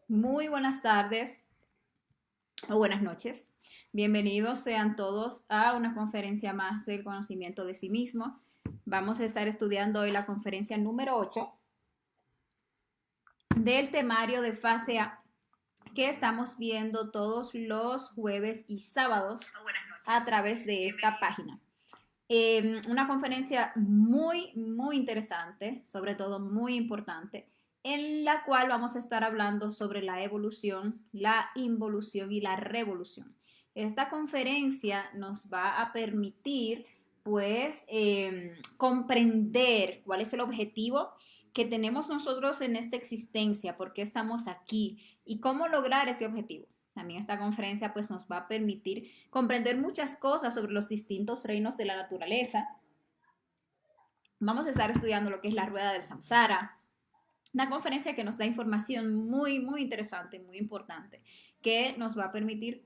Muy buenas tardes o buenas noches. Bienvenidos sean todos a una conferencia más del conocimiento de sí mismo. Vamos a estar estudiando hoy la conferencia número 8 del temario de fase A que estamos viendo todos los jueves y sábados a través de esta página. Una conferencia muy interesante, sobre todo muy importante, en la cual vamos a estar hablando sobre la evolución, la involución y la revolución. Esta conferencia nos va a permitir, pues, comprender cuál es el objetivo que tenemos nosotros en esta existencia, por qué estamos aquí y cómo lograr ese objetivo. También esta conferencia pues nos va a permitir comprender muchas cosas sobre los distintos reinos de la naturaleza. Vamos a estar estudiando lo que es la rueda del samsara, una conferencia que nos da información muy interesante, muy importante, que nos va a permitir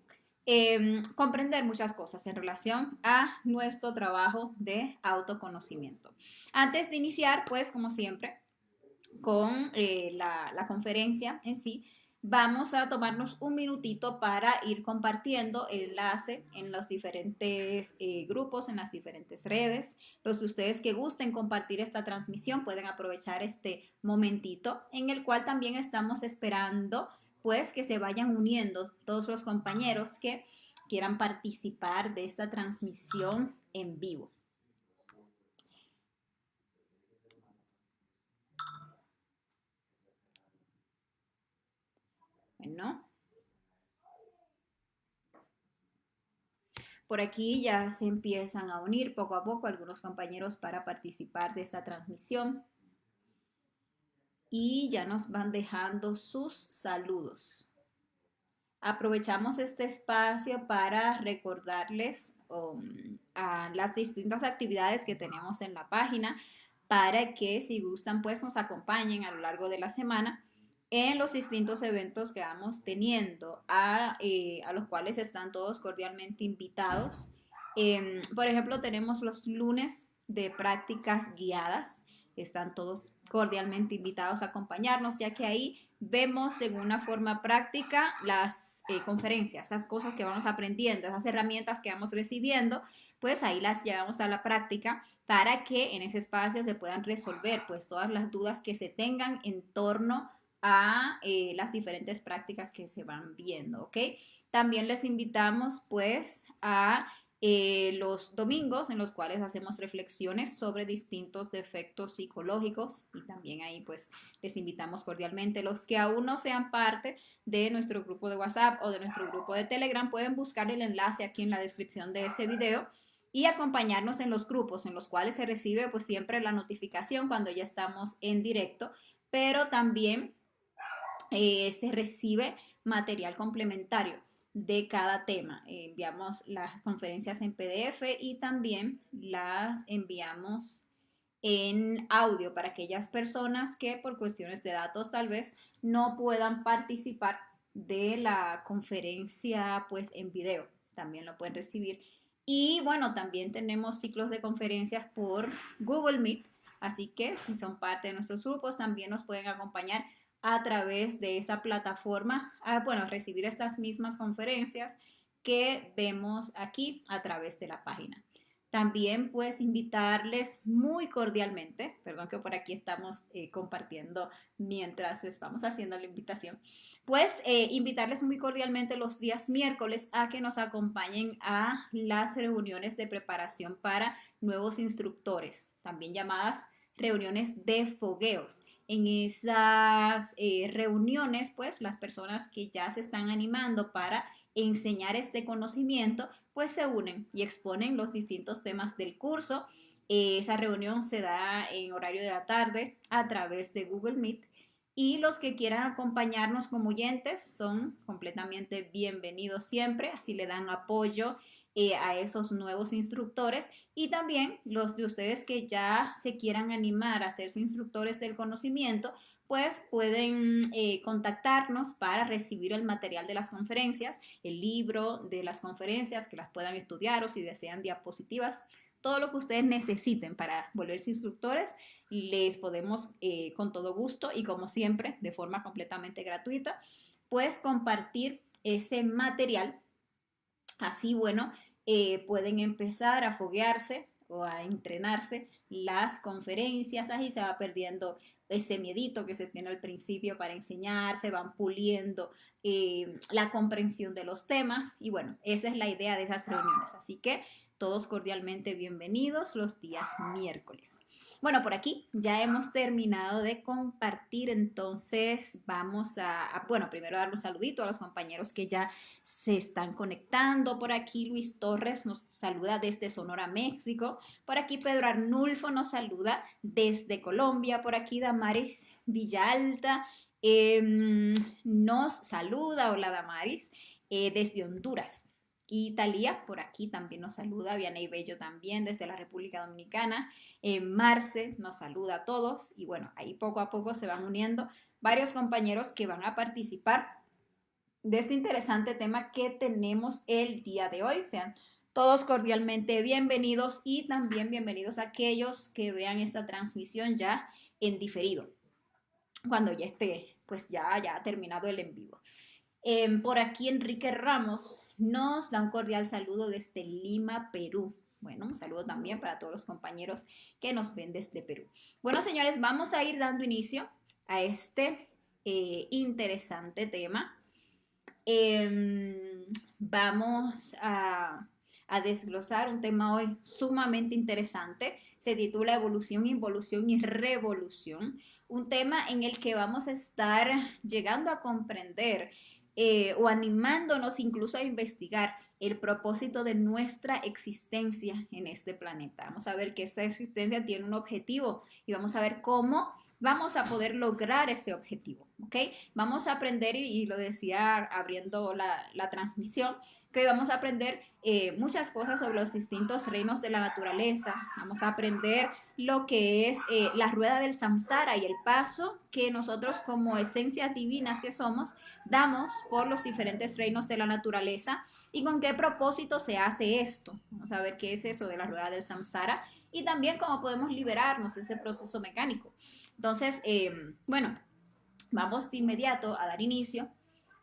comprender muchas cosas en relación a nuestro trabajo de autoconocimiento. Antes de iniciar, pues como siempre, con la conferencia en sí, vamos a tomarnos un minutito para ir compartiendo el enlace en los diferentes grupos, en las diferentes redes. Los de ustedes que gusten compartir esta transmisión pueden aprovechar este momentito en el cual también estamos esperando pues que se vayan uniendo todos los compañeros que quieran participar de esta transmisión en vivo. Bueno, por aquí ya se empiezan a unir poco a poco algunos compañeros para participar de esta transmisión y ya nos van dejando sus saludos. Aprovechamos este espacio para recordarles a las distintas actividades que tenemos en la página para que si gustan pues nos acompañen a lo largo de la semana en los distintos eventos que vamos teniendo, a los cuales están todos cordialmente invitados. Por ejemplo, tenemos los lunes de prácticas guiadas, están todos cordialmente invitados a acompañarnos, ya que ahí vemos en una forma práctica las conferencias, esas cosas que vamos aprendiendo, esas herramientas que vamos recibiendo, pues ahí las llevamos a la práctica para que en ese espacio se puedan resolver pues todas las dudas que se tengan en torno a las diferentes prácticas que se van viendo, ¿ok? También les invitamos pues a los domingos en los cuales hacemos reflexiones sobre distintos defectos psicológicos y también ahí pues les invitamos cordialmente. Los que aún no sean parte de nuestro grupo de WhatsApp o de nuestro grupo de Telegram pueden buscar el enlace aquí en la descripción de ese video y acompañarnos en los grupos en los cuales se recibe pues siempre la notificación cuando ya estamos en directo, pero también se recibe material complementario de cada tema. Enviamos las conferencias en PDF y también las enviamos en audio para aquellas personas que por cuestiones de datos tal vez no puedan participar de la conferencia pues en video. También lo pueden recibir. Y bueno, también tenemos ciclos de conferencias por Google Meet. Así que si son parte de nuestros grupos, también nos pueden acompañar a través de esa plataforma, bueno, recibir estas mismas conferencias que vemos aquí a través de la página. También pues invitarles muy cordialmente, perdón que por aquí estamos compartiendo mientras les vamos haciendo la invitación, pues invitarles muy cordialmente los días miércoles a que nos acompañen a las reuniones de preparación para nuevos instructores, también llamadas reuniones de fogueos. En esas reuniones, pues las personas que ya se están animando para enseñar este conocimiento, pues se unen y exponen los distintos temas del curso. Esa reunión se da en horario de la tarde a través de Google Meet y los que quieran acompañarnos como oyentes son completamente bienvenidos siempre, así le dan apoyo a esos nuevos instructores y también los de ustedes que ya se quieran animar a ser instructores del conocimiento, pues pueden contactarnos para recibir el material de las conferencias, el libro de las conferencias, que las puedan estudiar o si desean diapositivas, todo lo que ustedes necesiten para volverse instructores, les podemos con todo gusto y como siempre, de forma completamente gratuita, pues compartir ese material. Así, bueno, pueden empezar a foguearse o a entrenarse las conferencias, así se va perdiendo ese miedito que se tiene al principio para enseñar, se van puliendo la comprensión de los temas y bueno, esa es la idea de esas reuniones. Así que todos cordialmente bienvenidos los días miércoles. Bueno, por aquí ya hemos terminado de compartir, entonces vamos bueno, primero dar un saludito a los compañeros que ya se están conectando. Por aquí Luis Torres nos saluda desde Sonora, México. Por aquí Pedro Arnulfo nos saluda desde Colombia. Por aquí Damaris Villalta nos saluda. Hola Damaris, desde Honduras. Y Talía por aquí también nos saluda, Vianey Bello también desde la República Dominicana, Marce nos saluda a todos y bueno, ahí poco a poco se van uniendo varios compañeros que van a participar de este interesante tema que tenemos el día de hoy. Sean todos cordialmente bienvenidos y también bienvenidos a aquellos que vean esta transmisión ya en diferido, cuando ya esté, pues ya ha terminado el en vivo. Por aquí Enrique Ramos nos da un cordial saludo desde Lima, Perú. Bueno, un saludo también para todos los compañeros que nos ven desde Perú. Bueno, señores, vamos a ir dando inicio a este interesante tema. Vamos a desglosar un tema hoy sumamente interesante. Se titula Evolución, Involución y Revolución. Un tema en el que vamos a estar llegando a comprender o animándonos incluso a investigar el propósito de nuestra existencia en este planeta. Vamos a ver que esta existencia tiene un objetivo y vamos a ver cómo vamos a poder lograr ese objetivo, ¿ok? Vamos a aprender, y lo decía abriendo la transmisión, que vamos a aprender muchas cosas sobre los distintos reinos de la naturaleza. Vamos a aprender lo que es la rueda del samsara y el paso que nosotros como esencias divinas que somos damos por los diferentes reinos de la naturaleza y con qué propósito se hace esto. Vamos a ver qué es eso de la rueda del samsara y también cómo podemos liberarnos de ese proceso mecánico. Entonces, bueno, vamos de inmediato a dar inicio.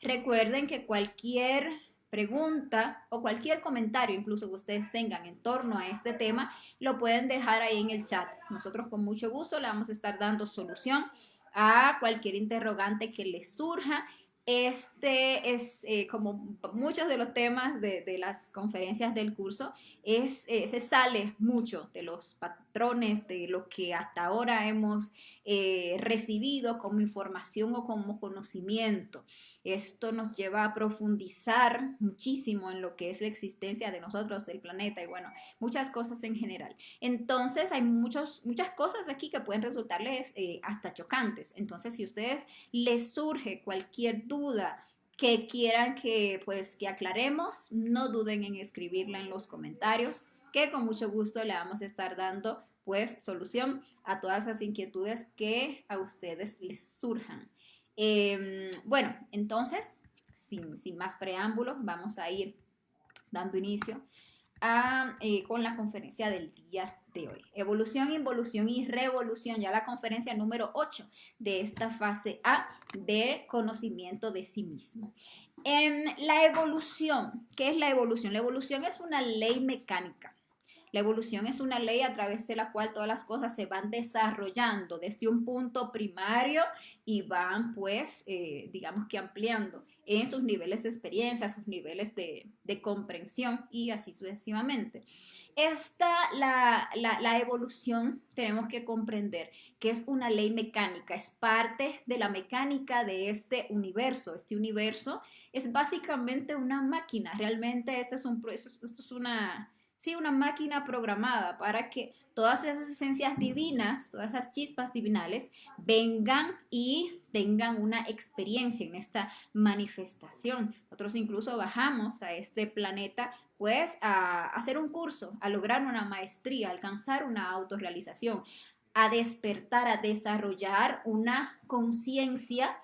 Recuerden que cualquier pregunta o cualquier comentario incluso que ustedes tengan en torno a este tema, lo pueden dejar ahí en el chat. Nosotros con mucho gusto le vamos a estar dando solución a cualquier interrogante que les surja. Este es, como muchos de los temas de las conferencias del curso, se sale mucho de los patrones, de lo que hasta ahora hemos recibido como información o como conocimiento. Esto nos lleva a profundizar muchísimo en lo que es la existencia de nosotros, del planeta y bueno, muchas cosas en general. Entonces hay muchas cosas aquí que pueden resultarles hasta chocantes. Entonces si a ustedes les surge cualquier duda que quieran que aclaremos, no duden en escribirla en los comentarios, que con mucho gusto le vamos a estar dando pues solución a todas esas inquietudes que a ustedes les surjan. Bueno, entonces, sin más preámbulos, vamos a ir dando inicio con la conferencia del día de hoy. Evolución, involución y revolución, ya la conferencia número 8 de esta fase A de conocimiento de sí mismo. La evolución, ¿qué es la evolución? La evolución es una ley mecánica. La evolución es una ley a través de la cual todas las cosas se van desarrollando desde un punto primario y van pues digamos que ampliando en sus niveles de experiencia, sus niveles de comprensión y así sucesivamente. La evolución tenemos que comprender que es una ley mecánica, es parte de la mecánica de este universo. Este universo es básicamente una máquina, realmente esto es una máquina programada para que todas esas esencias divinas, todas esas chispas divinales vengan y tengan una experiencia en esta manifestación. Nosotros incluso bajamos a este planeta pues a hacer un curso, a lograr una maestría, a alcanzar una autorrealización, a despertar, a desarrollar una conciencia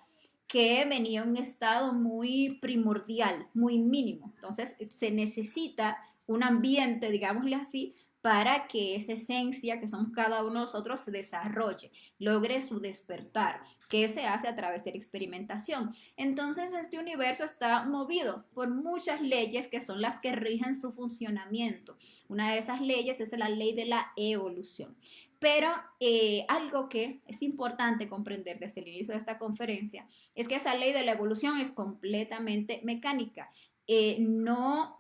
que venía en un estado muy primordial, muy mínimo. Entonces se necesita un ambiente, digámosle así, para que esa esencia que somos cada uno de nosotros se desarrolle, logre su despertar, que se hace a través de la experimentación. Entonces, este universo está movido por muchas leyes que son las que rigen su funcionamiento. Una de esas leyes es la ley de la evolución. Pero algo que es importante comprender desde el inicio de esta conferencia es que esa ley de la evolución es completamente mecánica. No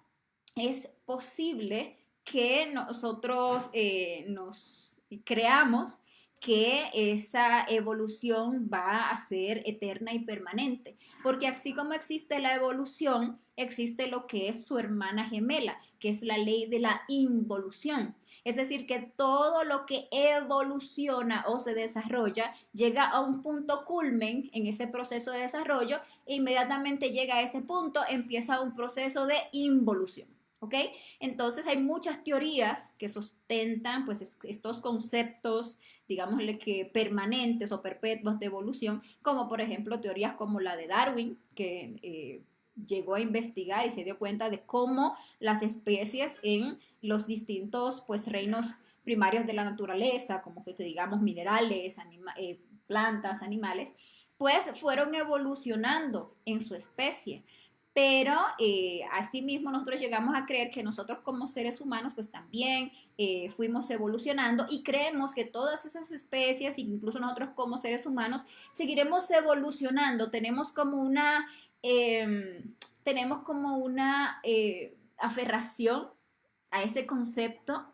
es posible que nosotros nos creamos que esa evolución va a ser eterna y permanente, porque así como existe la evolución, existe lo que es su hermana gemela, que es la ley de la involución. Es decir, que todo lo que evoluciona o se desarrolla llega a un punto culmen en ese proceso de desarrollo e inmediatamente llega a ese punto, empieza un proceso de involución. ¿Ok? Entonces hay muchas teorías que sustentan pues estos conceptos, digámosle que permanentes o perpetuos de evolución, como por ejemplo teorías como la de Darwin, que llegó a investigar y se dio cuenta de cómo las especies en los distintos pues reinos primarios de la naturaleza, como que digamos minerales, plantas, animales, pues fueron evolucionando en su especie. Pero asimismo nosotros llegamos a creer que nosotros como seres humanos pues también fuimos evolucionando y creemos que todas esas especies, incluso nosotros como seres humanos, seguiremos evolucionando. Tenemos como una aferración a ese concepto,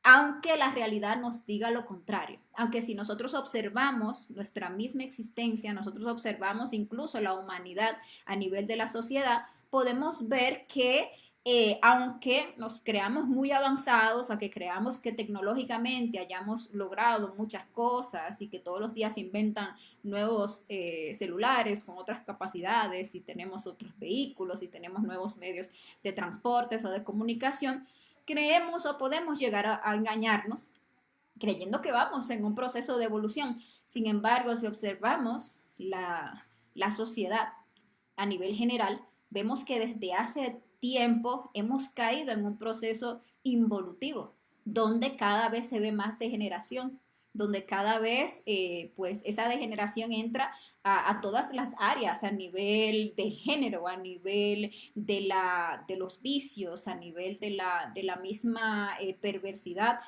aunque la realidad nos diga lo contrario. Aunque si nosotros observamos nuestra misma existencia, nosotros observamos incluso la humanidad a nivel de la sociedad, podemos ver que aunque nos creamos muy avanzados, aunque creamos que tecnológicamente hayamos logrado muchas cosas y que todos los días se inventan nuevos celulares con otras capacidades y tenemos otros vehículos y tenemos nuevos medios de transportes o de comunicación, creemos o podemos llegar a engañarnos creyendo que vamos en un proceso de evolución. Sin embargo, si observamos la sociedad a nivel general, vemos que desde hace tiempo hemos caído en un proceso involutivo, donde cada vez se ve más degeneración, donde cada vez pues esa degeneración entra a todas las áreas, a nivel de género, a nivel de los vicios, a nivel de la misma perversidad,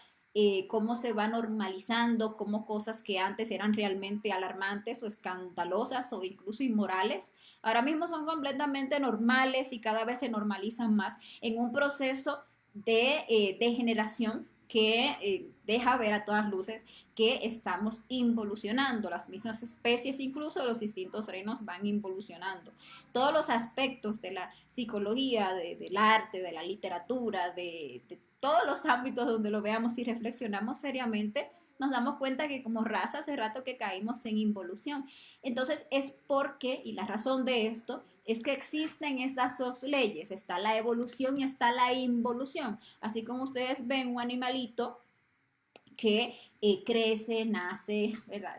cómo se va normalizando, cómo cosas que antes eran realmente alarmantes o escandalosas o incluso inmorales, ahora mismo son completamente normales y cada vez se normalizan más en un proceso de degeneración que deja ver a todas luces que estamos involucionando, las mismas especies, incluso los distintos reinos van involucionando. Todos los aspectos de la psicología, del arte, de la literatura, de todos los ámbitos donde lo veamos y reflexionamos seriamente, nos damos cuenta que como raza hace rato que caímos en involución. Entonces es porque, y la razón de esto, es que existen estas dos leyes, está la evolución y está la involución. Así como ustedes ven un animalito que crece, nace, ¿verdad?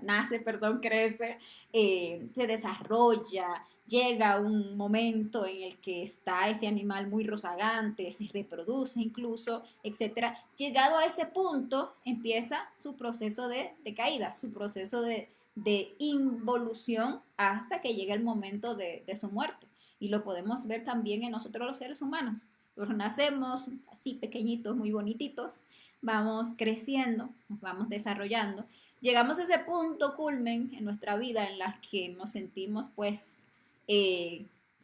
Crece, se desarrolla, llega un momento en el que está ese animal muy rozagante, se reproduce incluso, etcétera. Llegado a ese punto, empieza su proceso de caída, su proceso de involución hasta que llega el momento de su muerte. Y lo podemos ver también en nosotros los seres humanos. Los nacemos así pequeñitos, muy bonititos, vamos creciendo, nos vamos desarrollando, llegamos a ese punto culmen en nuestra vida en la que nos sentimos pues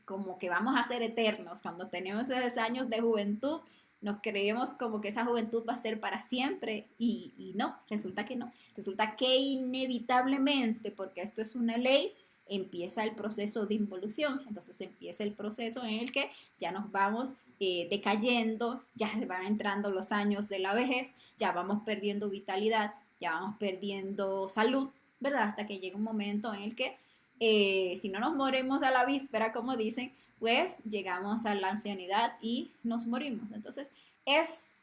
como que vamos a ser eternos. Cuando tenemos esos años de juventud, nos creemos como que esa juventud va a ser para siempre y no, resulta que no. Resulta que inevitablemente, porque esto es una ley, empieza el proceso de involución. Entonces empieza el proceso en el que ya nos vamos decayendo, ya van entrando los años de la vejez, ya vamos perdiendo vitalidad, ya vamos perdiendo salud, ¿verdad? Hasta que llega un momento en el que si no nos morimos a la víspera, como dicen, pues llegamos a la ancianidad y nos morimos. Entonces, es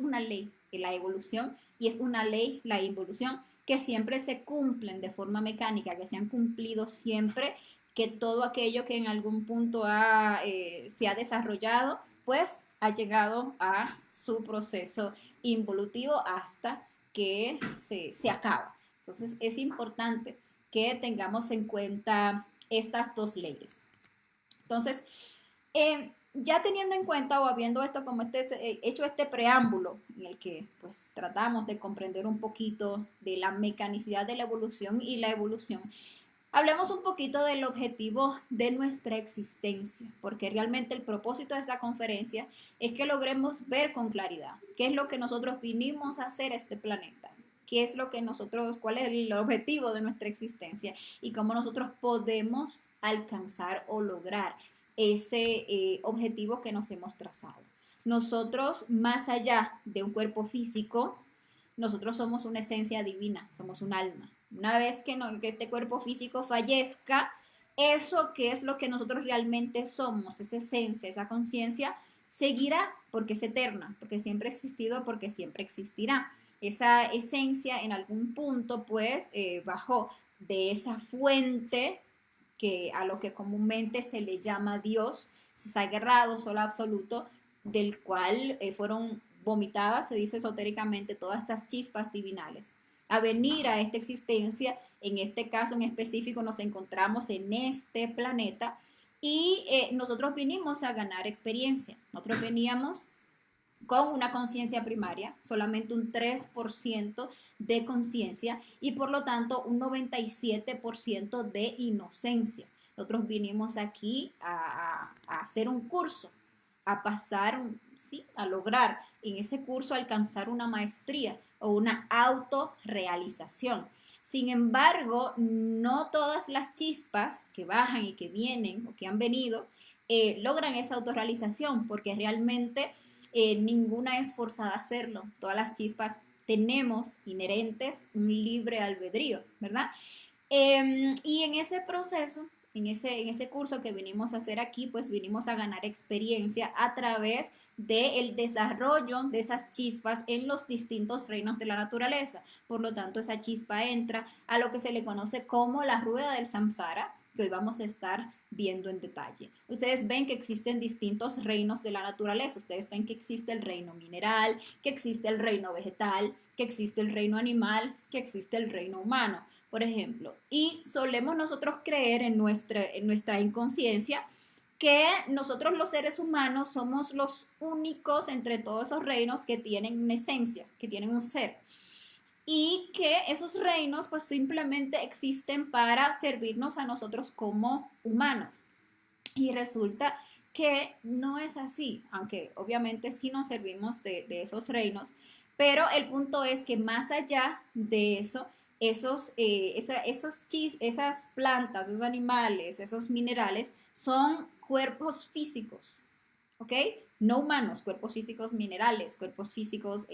una ley la evolución y es una ley la involución que siempre se cumplen de forma mecánica, que se han cumplido siempre, que todo aquello que en algún punto se ha desarrollado, pues ha llegado a su proceso involutivo hasta que se acaba. Entonces es importante que tengamos en cuenta estas dos leyes. Entonces, ya teniendo en cuenta o habiendo esto como hecho este preámbulo en el que pues tratamos de comprender un poquito de la mecanicidad de la evolución y la evolución, hablemos un poquito del objetivo de nuestra existencia, porque realmente el propósito de esta conferencia es que logremos ver con claridad qué es lo que nosotros vinimos a hacer a este planeta, qué es lo que nosotros, cuál es el objetivo de nuestra existencia y cómo nosotros podemos alcanzar o lograr ese objetivo que nos hemos trazado. Nosotros, más allá de un cuerpo físico, nosotros somos una esencia divina, somos un alma. Una vez que este cuerpo físico fallezca, eso que es lo que nosotros realmente somos, esa esencia, esa conciencia, seguirá porque es eterna, porque siempre ha existido, porque siempre existirá. Esa esencia en algún punto pues bajó de esa fuente que a lo que comúnmente se le llama Dios, se sagrado, solo absoluto, del cual fueron vomitadas, se dice esotéricamente, todas estas chispas divinales. A venir a esta existencia, en este caso en específico nos encontramos en este planeta y nosotros vinimos a ganar experiencia. Nosotros veníamos con una conciencia primaria, solamente un 3% de conciencia y por lo tanto un 97% de inocencia. Nosotros vinimos aquí a hacer un curso, a pasar, sí, a lograr en ese curso alcanzar una maestría o una autorrealización. Sin embargo, no todas las chispas que bajan y que vienen o que han venido logran esa autorrealización porque realmente ninguna es forzada a hacerlo. Todas las chispas tenemos inherentes un libre albedrío, ¿verdad? Y en ese proceso, en ese curso que vinimos a hacer aquí, pues vinimos a ganar experiencia a través del desarrollo de esas chispas en los distintos reinos de la naturaleza. Por lo tanto, esa chispa entra a lo que se le conoce como la rueda del samsara, que hoy vamos a estar viendo en detalle. Ustedes ven que existen distintos reinos de la naturaleza. Ustedes ven que existe el reino mineral, que existe el reino vegetal, que existe el reino animal, que existe el reino humano, por ejemplo. Y solemos nosotros creer en nuestra inconsciencia que nosotros los seres humanos somos los únicos entre todos esos reinos que tienen una esencia, que tienen un ser. Y que esos reinos pues simplemente existen para servirnos a nosotros como humanos. Y resulta que no es así, aunque obviamente sí nos servimos de esos reinos, pero el punto es que más allá de eso, esas plantas, esos animales, esos minerales son cuerpos físicos, ¿ok? No humanos, cuerpos físicos minerales, cuerpos físicos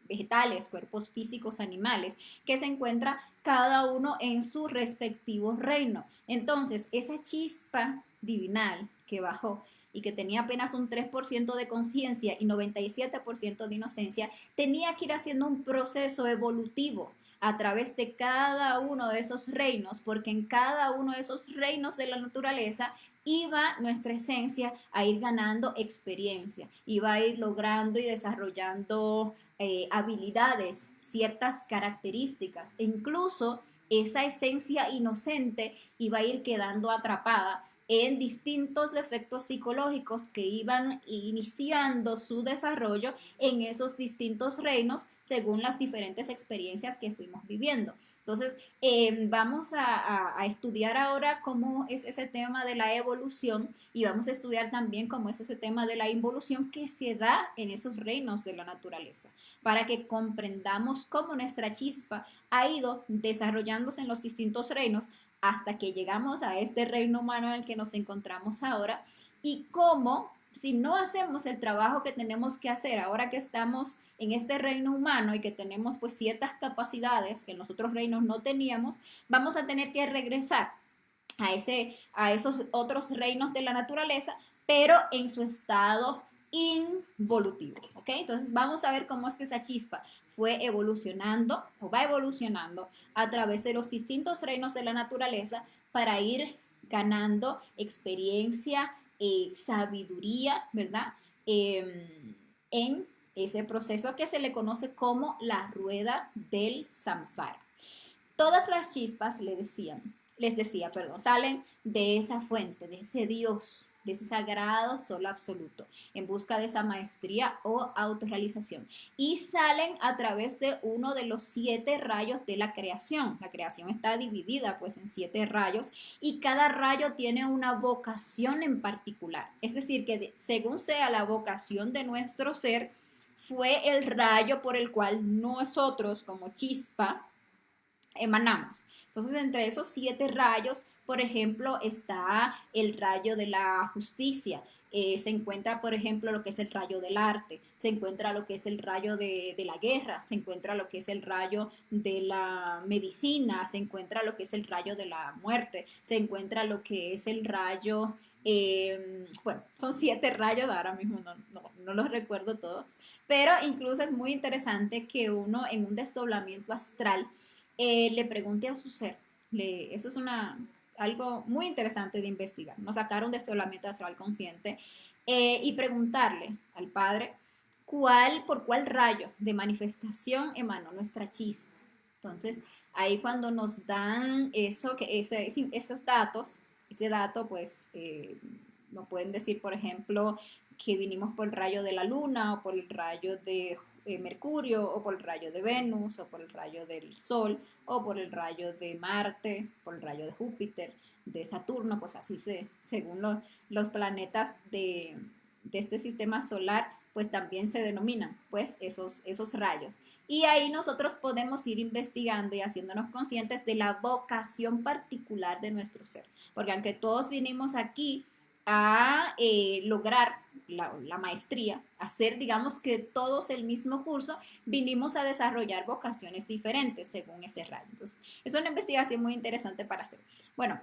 vegetales, cuerpos físicos animales, que se encuentra cada uno en su respectivo reino. Entonces, esa chispa divinal que bajó y que tenía apenas un 3% de conciencia y 97% de inocencia, tenía que ir haciendo un proceso evolutivo a través de cada uno de esos reinos, porque en cada uno de esos reinos de la naturaleza iba nuestra esencia a ir ganando experiencia, iba a ir logrando y desarrollando habilidades, ciertas características, e incluso esa esencia inocente iba a ir quedando atrapada en distintos efectos psicológicos que iban iniciando su desarrollo en esos distintos reinos según las diferentes experiencias que fuimos viviendo. Entonces, vamos a estudiar ahora cómo es ese tema de la evolución y vamos a estudiar también cómo es ese tema de la involución que se da en esos reinos de la naturaleza, para que comprendamos cómo nuestra chispa ha ido desarrollándose en los distintos reinos hasta que llegamos a este reino humano en el que nos encontramos ahora y cómo, si no hacemos el trabajo que tenemos que hacer ahora que estamos en este reino humano y que tenemos pues ciertas capacidades que en los otros reinos no teníamos, vamos a tener que regresar a esos otros reinos de la naturaleza, pero en su estado involutivo, ¿ok? Entonces vamos a ver cómo es que esa chispa fue evolucionando o va evolucionando a través de los distintos reinos de la naturaleza para ir ganando experiencia, sabiduría, ¿verdad? En ese proceso que se le conoce como la rueda del samsara. Todas las chispas les decía, perdón, salen de esa fuente, de ese Dios, de ese sagrado sol absoluto, en busca de esa maestría o autorrealización. Y salen a través de uno de los 7 rayos de la creación. La creación está dividida pues en 7 rayos y cada rayo tiene una vocación en particular. Es decir, que según sea la vocación de nuestro ser, fue el rayo por el cual nosotros como chispa emanamos. Entonces, entre esos 7 rayos, por ejemplo, está el rayo de la justicia. Se encuentra, por ejemplo, lo que es el rayo del arte, se encuentra lo que es el rayo de la guerra, se encuentra lo que es el rayo de la medicina, se encuentra lo que es el rayo de la muerte, se encuentra lo que es el rayo, bueno, son 7 rayos, ahora mismo no los recuerdo todos, pero incluso es muy interesante que uno en un desdoblamiento astral le pregunte a su ser. Eso es algo muy interesante de investigar, ¿no? Sacar un desdoblamiento astral consciente y preguntarle al Padre por cuál rayo de manifestación emanó nuestra chispa. Entonces, ahí cuando nos dan esos datos, ese dato, pues nos pueden decir, por ejemplo, que vinimos por el rayo de la luna o por el rayo de Mercurio o por el rayo de Venus o por el rayo del Sol o por el rayo de Marte, por el rayo de Júpiter, de Saturno, pues así según los planetas de este sistema solar, pues también se denominan pues esos rayos. Y ahí nosotros podemos ir investigando y haciéndonos conscientes de la vocación particular de nuestro ser. Porque aunque todos vinimos aquí a lograr la maestría, hacer digamos que todos el mismo curso, vinimos a desarrollar vocaciones diferentes según ese rayo. Entonces, es una investigación muy interesante para hacer. Bueno,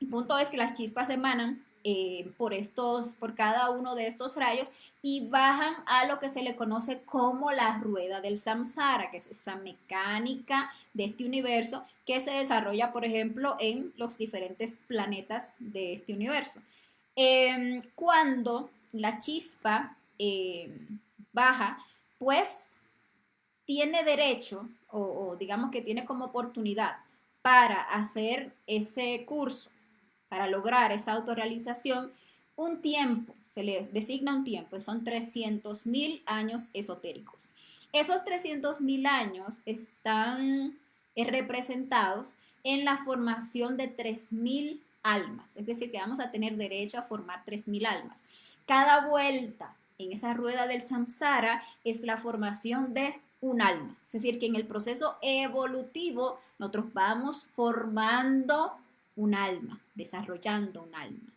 el punto es que las chispas emanan por cada uno de estos rayos y bajan a lo que se le conoce como la rueda del samsara, que es esa mecánica de este universo que se desarrolla, por ejemplo, en los diferentes planetas de este universo. Cuando la chispa baja, pues tiene derecho o digamos que tiene como oportunidad para hacer ese curso, para lograr esa autorrealización, un tiempo, se le designa un tiempo, son 300.000 años esotéricos. Esos 300.000 años están representados en la formación de 3.000 almas, es decir, que vamos a tener derecho a formar 3.000 almas. Cada vuelta en esa rueda del samsara es la formación de un alma, es decir, que en el proceso evolutivo nosotros vamos formando un alma, desarrollando un alma.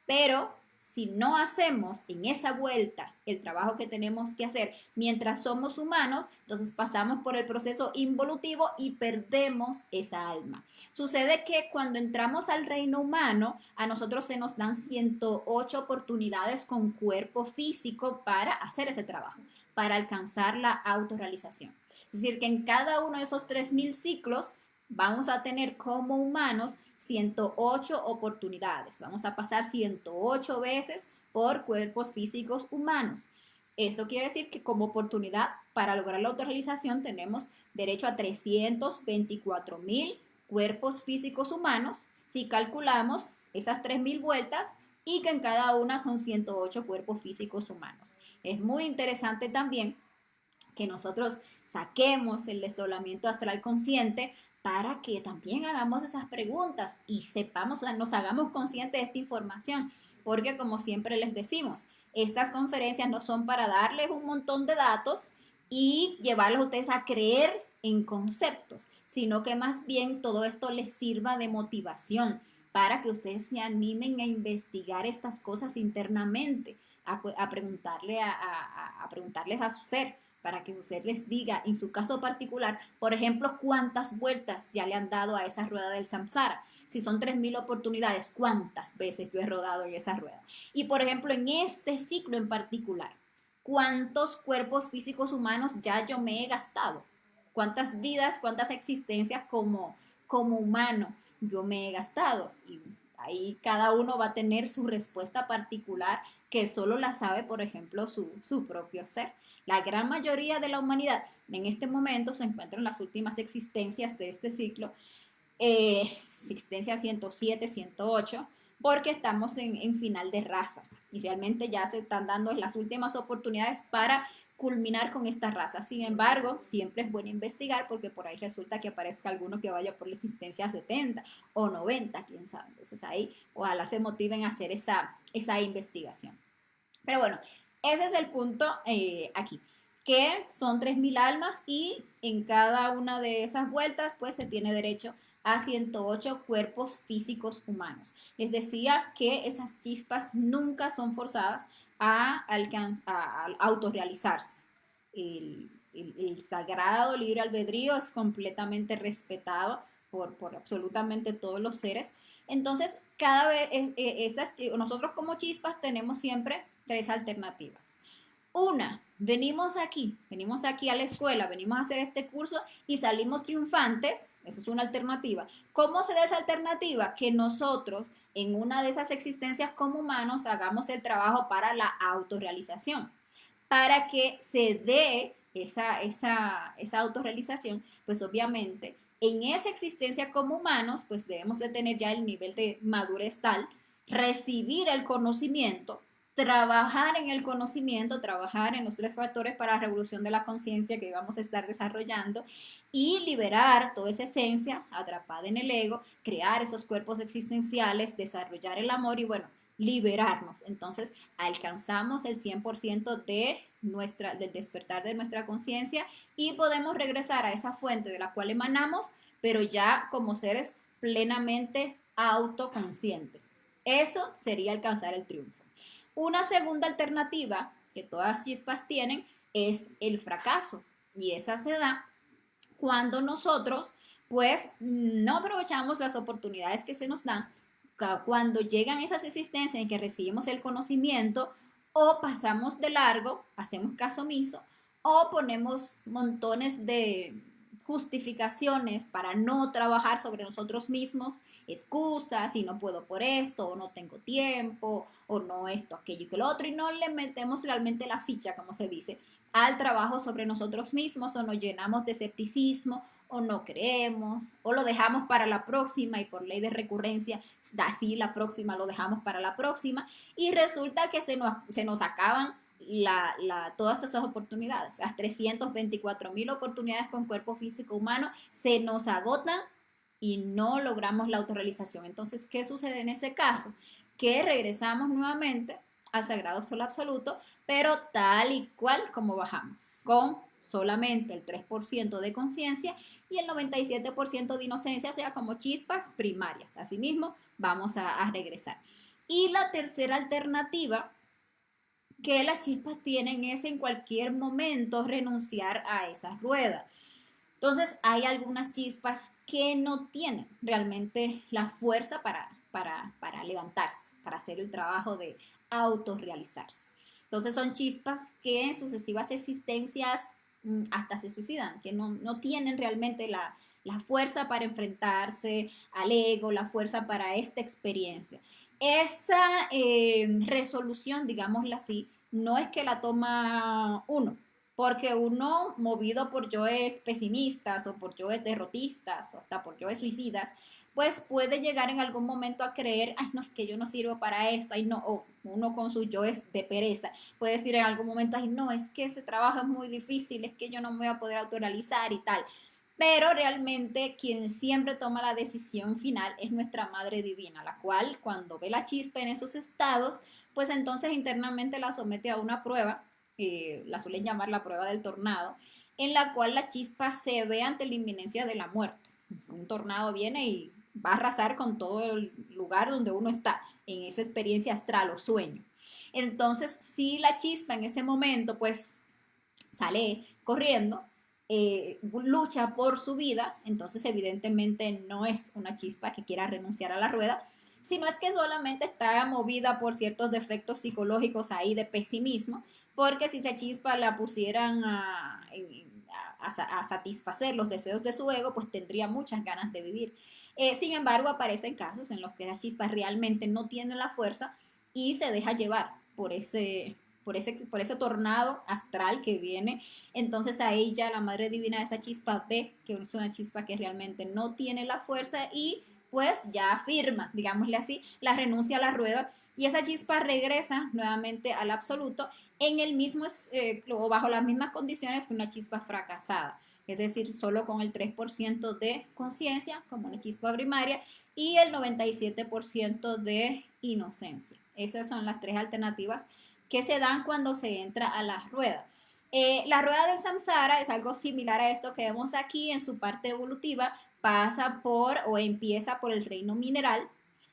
Pero si no hacemos en esa vuelta el trabajo que tenemos que hacer mientras somos humanos, entonces pasamos por el proceso involutivo y perdemos esa alma. Sucede que cuando entramos al reino humano, a nosotros se nos dan 108 oportunidades con cuerpo físico para hacer ese trabajo, para alcanzar la autorrealización. Es decir, que en cada uno de esos 3.000 ciclos vamos a tener como humanos 108 oportunidades. Vamos a pasar 108 veces por cuerpos físicos humanos. Eso quiere decir que como oportunidad para lograr la autorrealización tenemos derecho a 324.000 cuerpos físicos humanos si calculamos esas 3.000 vueltas y que en cada una son 108 cuerpos físicos humanos. Es muy interesante también que nosotros saquemos el desdoblamiento astral consciente para que también hagamos esas preguntas y sepamos, o sea, nos hagamos conscientes de esta información, porque como siempre les decimos, estas conferencias no son para darles un montón de datos y llevarlos a ustedes a creer en conceptos, sino que más bien todo esto les sirva de motivación para que ustedes se animen a investigar estas cosas internamente, a preguntarles a su ser, para que su ser les diga, en su caso particular, por ejemplo, cuántas vueltas ya le han dado a esa rueda del samsara. Si son 3.000 oportunidades, ¿cuántas veces yo he rodado en esa rueda? Y, por ejemplo, en este ciclo en particular, ¿cuántos cuerpos físicos humanos ya yo me he gastado? ¿Cuántas vidas, cuántas existencias como humano yo me he gastado? Y ahí cada uno va a tener su respuesta particular que solo la sabe, por ejemplo, su propio ser. La gran mayoría de la humanidad en este momento se encuentra en las últimas existencias de este ciclo, existencia 107, 108, porque estamos en final de raza y realmente ya se están dando las últimas oportunidades para culminar con esta raza. Sin embargo, siempre es bueno investigar porque por ahí resulta que aparezca alguno que vaya por la existencia 70 o 90, quién sabe. Entonces ahí ojalá se motiven a hacer esa investigación. Pero bueno, ese es el punto aquí, que son 3.000 almas y en cada una de esas vueltas pues se tiene derecho a 108 cuerpos físicos humanos. Les decía que esas chispas nunca son forzadas a autorrealizarse. El sagrado libre albedrío es completamente respetado por absolutamente todos los seres. Entonces, cada vez, nosotros como chispas tenemos siempre tres alternativas. Una, venimos aquí a la escuela, venimos a hacer este curso y salimos triunfantes, esa es una alternativa. ¿Cómo se da esa alternativa? Que nosotros en una de esas existencias como humanos hagamos el trabajo para la autorrealización. Para que se dé esa autorrealización, pues obviamente en esa existencia como humanos, pues debemos de tener ya el nivel de madurez tal, recibir el conocimiento, trabajar en el conocimiento, trabajar en los tres factores para la revolución de la conciencia que vamos a estar desarrollando y liberar toda esa esencia atrapada en el ego, crear esos cuerpos existenciales, desarrollar el amor y bueno, liberarnos. Entonces alcanzamos el 100% del despertar de nuestra conciencia y podemos regresar a esa fuente de la cual emanamos, pero ya como seres plenamente autoconscientes. Eso sería alcanzar el triunfo. Una segunda alternativa que todas chispas tienen es el fracaso y esa se da cuando nosotros pues no aprovechamos las oportunidades que se nos dan cuando llegan esas existencias en que recibimos el conocimiento o pasamos de largo, hacemos caso omiso o ponemos montones de justificaciones para no trabajar sobre nosotros mismos, excusas, y no puedo por esto, o no tengo tiempo, o no esto, aquello y que lo otro, y no le metemos realmente la ficha, como se dice, al trabajo sobre nosotros mismos, o nos llenamos de escepticismo, o no creemos, o lo dejamos para la próxima, y por ley de recurrencia, así la próxima lo dejamos para la próxima, y resulta que se nos acaban todas esas oportunidades, las 324.000 oportunidades con cuerpo físico humano se nos agotan y no logramos la autorrealización. Entonces, ¿qué sucede en ese caso? Que regresamos nuevamente al sagrado sol absoluto, pero tal y cual como bajamos, con solamente el 3% de conciencia y el 97% de inocencia, o sea, como chispas primarias. Asimismo, vamos a regresar. Y la tercera alternativa que las chispas tienen es en cualquier momento renunciar a esa rueda. Entonces hay algunas chispas que no tienen realmente la fuerza para levantarse, para hacer el trabajo de autorrealizarse. Entonces son chispas que en sucesivas existencias hasta se suicidan, que no tienen realmente la fuerza para enfrentarse al ego, la fuerza para esta experiencia. Esa resolución, digámoslo así, no es que la toma uno, porque uno, movido por yoes pesimistas o por yoes derrotistas o hasta por yoes suicidas, pues puede llegar en algún momento a creer, ay, no, es que yo no sirvo para esto, ay, no, o uno con sus yoes de pereza, puede decir en algún momento, ay, no, es que ese trabajo es muy difícil, es que yo no me voy a poder autorrealizar y tal. Pero realmente quien siempre toma la decisión final es nuestra Madre Divina, la cual cuando ve la chispa en esos estados, pues entonces internamente la somete a una prueba, la suelen llamar la prueba del tornado, en la cual la chispa se ve ante la inminencia de la muerte. Un tornado viene y va a arrasar con todo el lugar donde uno está, en esa experiencia astral o sueño. Entonces, si la chispa en ese momento, pues, sale corriendo, lucha por su vida, entonces evidentemente no es una chispa que quiera renunciar a la rueda, sino es que solamente está movida por ciertos defectos psicológicos ahí de pesimismo, porque si esa chispa la pusieran a satisfacer los deseos de su ego, pues tendría muchas ganas de vivir. Sin embargo, aparecen casos en los que la chispa realmente no tiene la fuerza y se deja llevar por ese por ese tornado astral que viene. Entonces ahí ya la Madre Divina de esa chispa ve que es una chispa que realmente no tiene la fuerza y pues ya afirma, digámosle así, la renuncia a la rueda y esa chispa regresa nuevamente al absoluto en el mismo o bajo las mismas condiciones que una chispa fracasada, es decir, solo con el 3% de conciencia como una chispa primaria y el 97% de inocencia. Esas son las tres alternativas que se dan cuando se entra a la rueda. La rueda del samsara es algo similar a esto que vemos aquí en su parte evolutiva, pasa por o empieza por el reino mineral,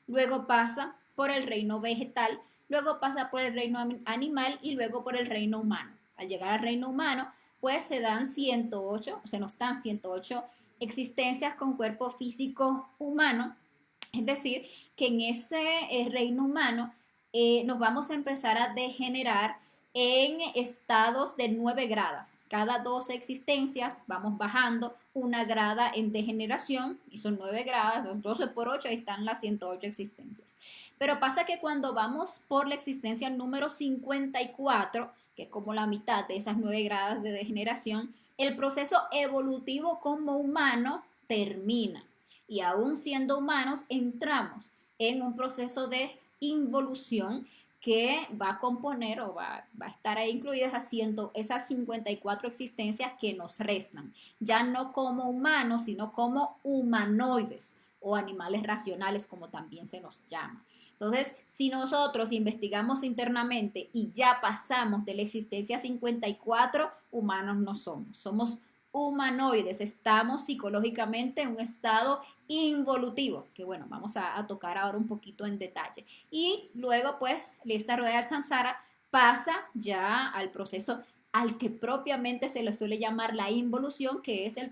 luego pasa por el reino vegetal, luego pasa por el reino animal y luego por el reino humano. Al llegar al reino humano, pues se dan 108, se nos dan 108 existencias con cuerpo físico humano, es decir, que en ese reino humano nos vamos a empezar a degenerar en estados de 9 gradas. Cada 12 existencias vamos bajando una grada en degeneración y son 9 gradas, 12 por 8, ahí están las 108 existencias. Pero pasa que cuando vamos por la existencia número 54, que es como la mitad de esas 9 gradas de degeneración, el proceso evolutivo como humano termina. Y aún siendo humanos, entramos en un proceso de involución que va a componer o va a estar ahí incluidas haciendo esas 54 existencias que nos restan, ya no como humanos, sino como humanoides o animales racionales, como también se nos llama. Entonces, si nosotros investigamos internamente y ya pasamos de la existencia 54, humanos no somos, somos humanoides, estamos psicológicamente en un estado involutivo, que bueno, vamos a tocar ahora un poquito en detalle. Y luego pues esta rueda del samsara pasa ya al proceso al que propiamente se le suele llamar la involución, que es el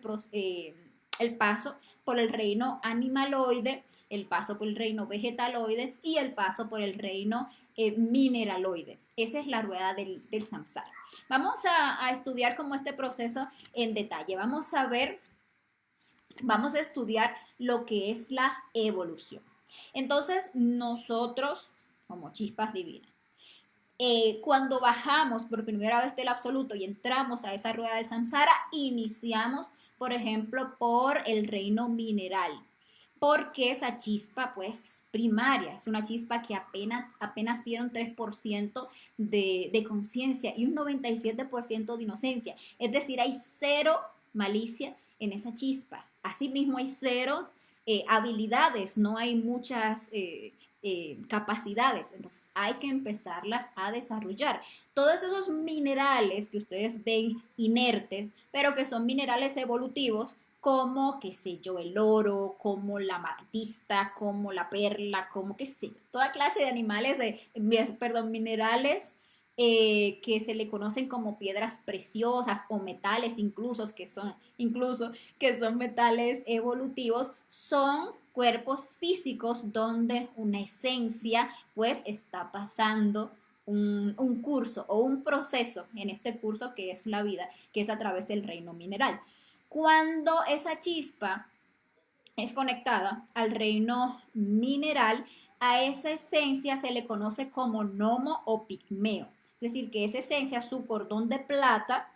paso por el reino animaloide, el paso por el reino vegetaloide y el paso por el reino mineraloide. Esa es la rueda del samsara. Vamos a estudiar como este proceso en detalle. Vamos a estudiar lo que es la evolución. Entonces, nosotros, como chispas divinas, cuando bajamos por primera vez del absoluto y entramos a esa rueda del samsara, iniciamos, por ejemplo, por el reino mineral, porque esa chispa pues es primaria, es una chispa que apenas tiene un 3% de conciencia y un 97% de inocencia, es decir, hay cero malicia en esa chispa, asimismo hay cero habilidades, no hay muchas capacidades, entonces hay que empezarlas a desarrollar. Todos esos minerales que ustedes ven inertes, pero que son minerales evolutivos, como, qué sé yo, el oro, como la amatista, como la perla, como, qué sé yo, toda clase de animales, minerales que se le conocen como piedras preciosas o metales incluso que son metales evolutivos, son cuerpos físicos donde una esencia pues está pasando un curso o un proceso en este curso que es la vida, que es a través del reino mineral. Cuando esa chispa es conectada al reino mineral, a esa esencia se le conoce como gnomo o pigmeo. Es decir, que esa esencia, su cordón de plata,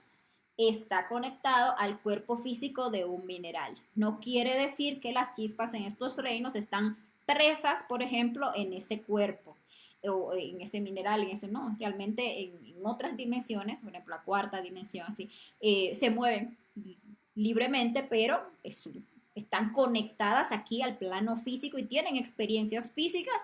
está conectado al cuerpo físico de un mineral. No quiere decir que las chispas en estos reinos están presas, por ejemplo, en ese cuerpo o en ese mineral, no, realmente en otras dimensiones, por ejemplo, la cuarta dimensión, así, se mueven libremente, pero están conectadas aquí al plano físico y tienen experiencias físicas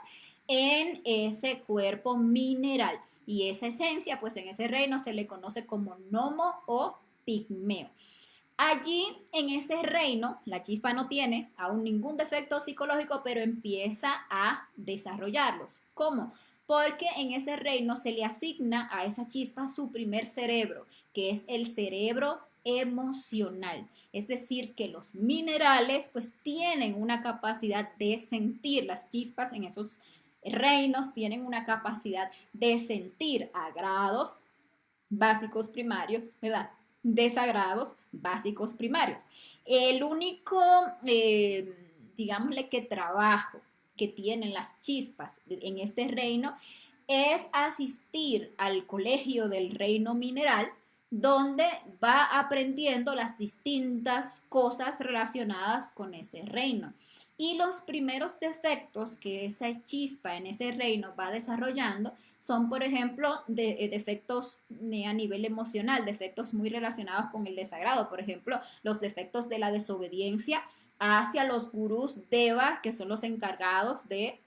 en ese cuerpo mineral. Y esa esencia, pues en ese reino se le conoce como gnomo o pigmeo. Allí, en ese reino, la chispa no tiene aún ningún defecto psicológico, pero empieza a desarrollarlos. ¿Cómo? Porque en ese reino se le asigna a esa chispa su primer cerebro, que es el cerebro emocional. Es decir, que los minerales pues tienen una capacidad de sentir, las chispas en esos reinos tienen una capacidad de sentir agrados básicos primarios, ¿verdad? Desagrados básicos primarios. El único, digámosle que trabajo que tienen las chispas en este reino es asistir al colegio del reino mineral, donde va aprendiendo las distintas cosas relacionadas con ese reino. Y los primeros defectos que esa chispa en ese reino va desarrollando son, por ejemplo, defectos a nivel emocional, defectos muy relacionados con el desagrado, por ejemplo, los defectos de la desobediencia hacia los gurús deva, que son los encargados de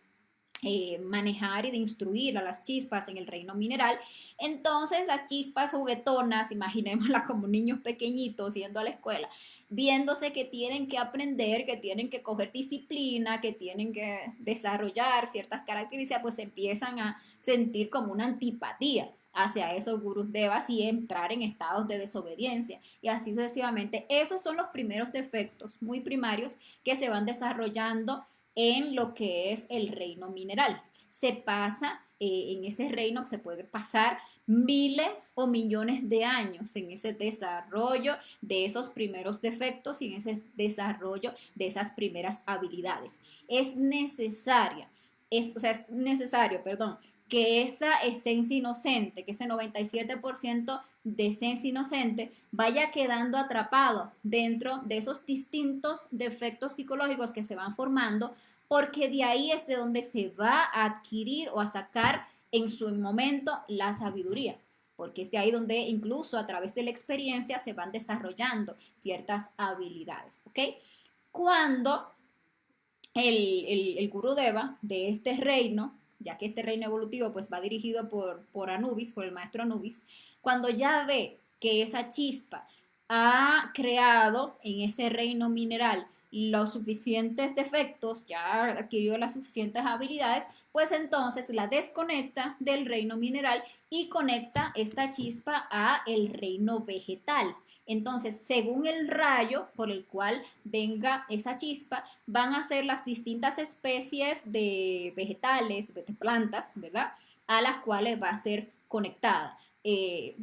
manejar y de instruir a las chispas en el reino mineral. Entonces las chispas juguetonas, imaginémoslas como niños pequeñitos yendo a la escuela, viéndose que tienen que aprender, que tienen que coger disciplina, que tienen que desarrollar ciertas características, pues empiezan a sentir como una antipatía hacia esos gurús devas y entrar en estados de desobediencia y así sucesivamente. Esos son los primeros defectos muy primarios que se van desarrollando en lo que es el reino mineral. Se pasa, en ese reino se puede pasar miles o millones de años en ese desarrollo de esos primeros defectos y en ese desarrollo de esas primeras habilidades. Es necesaria, es necesario, perdón, que esa esencia inocente, que ese 97% de esencia inocente vaya quedando atrapado dentro de esos distintos defectos psicológicos que se van formando, porque de ahí es de donde se va a adquirir o a sacar en su momento la sabiduría, porque es de ahí donde incluso a través de la experiencia se van desarrollando ciertas habilidades, ¿ok? Cuando el gurú Deva de este reino, ya que este reino evolutivo pues va dirigido por Anubis, por el maestro Anubis, cuando ya ve que esa chispa ha creado en ese reino mineral los suficientes defectos, ya adquirió las suficientes habilidades, pues entonces la desconecta del reino mineral y conecta esta chispa a el reino vegetal. Entonces, según el rayo por el cual venga esa chispa, van a ser las distintas especies de vegetales, de plantas, ¿verdad? A las cuales va a ser conectada.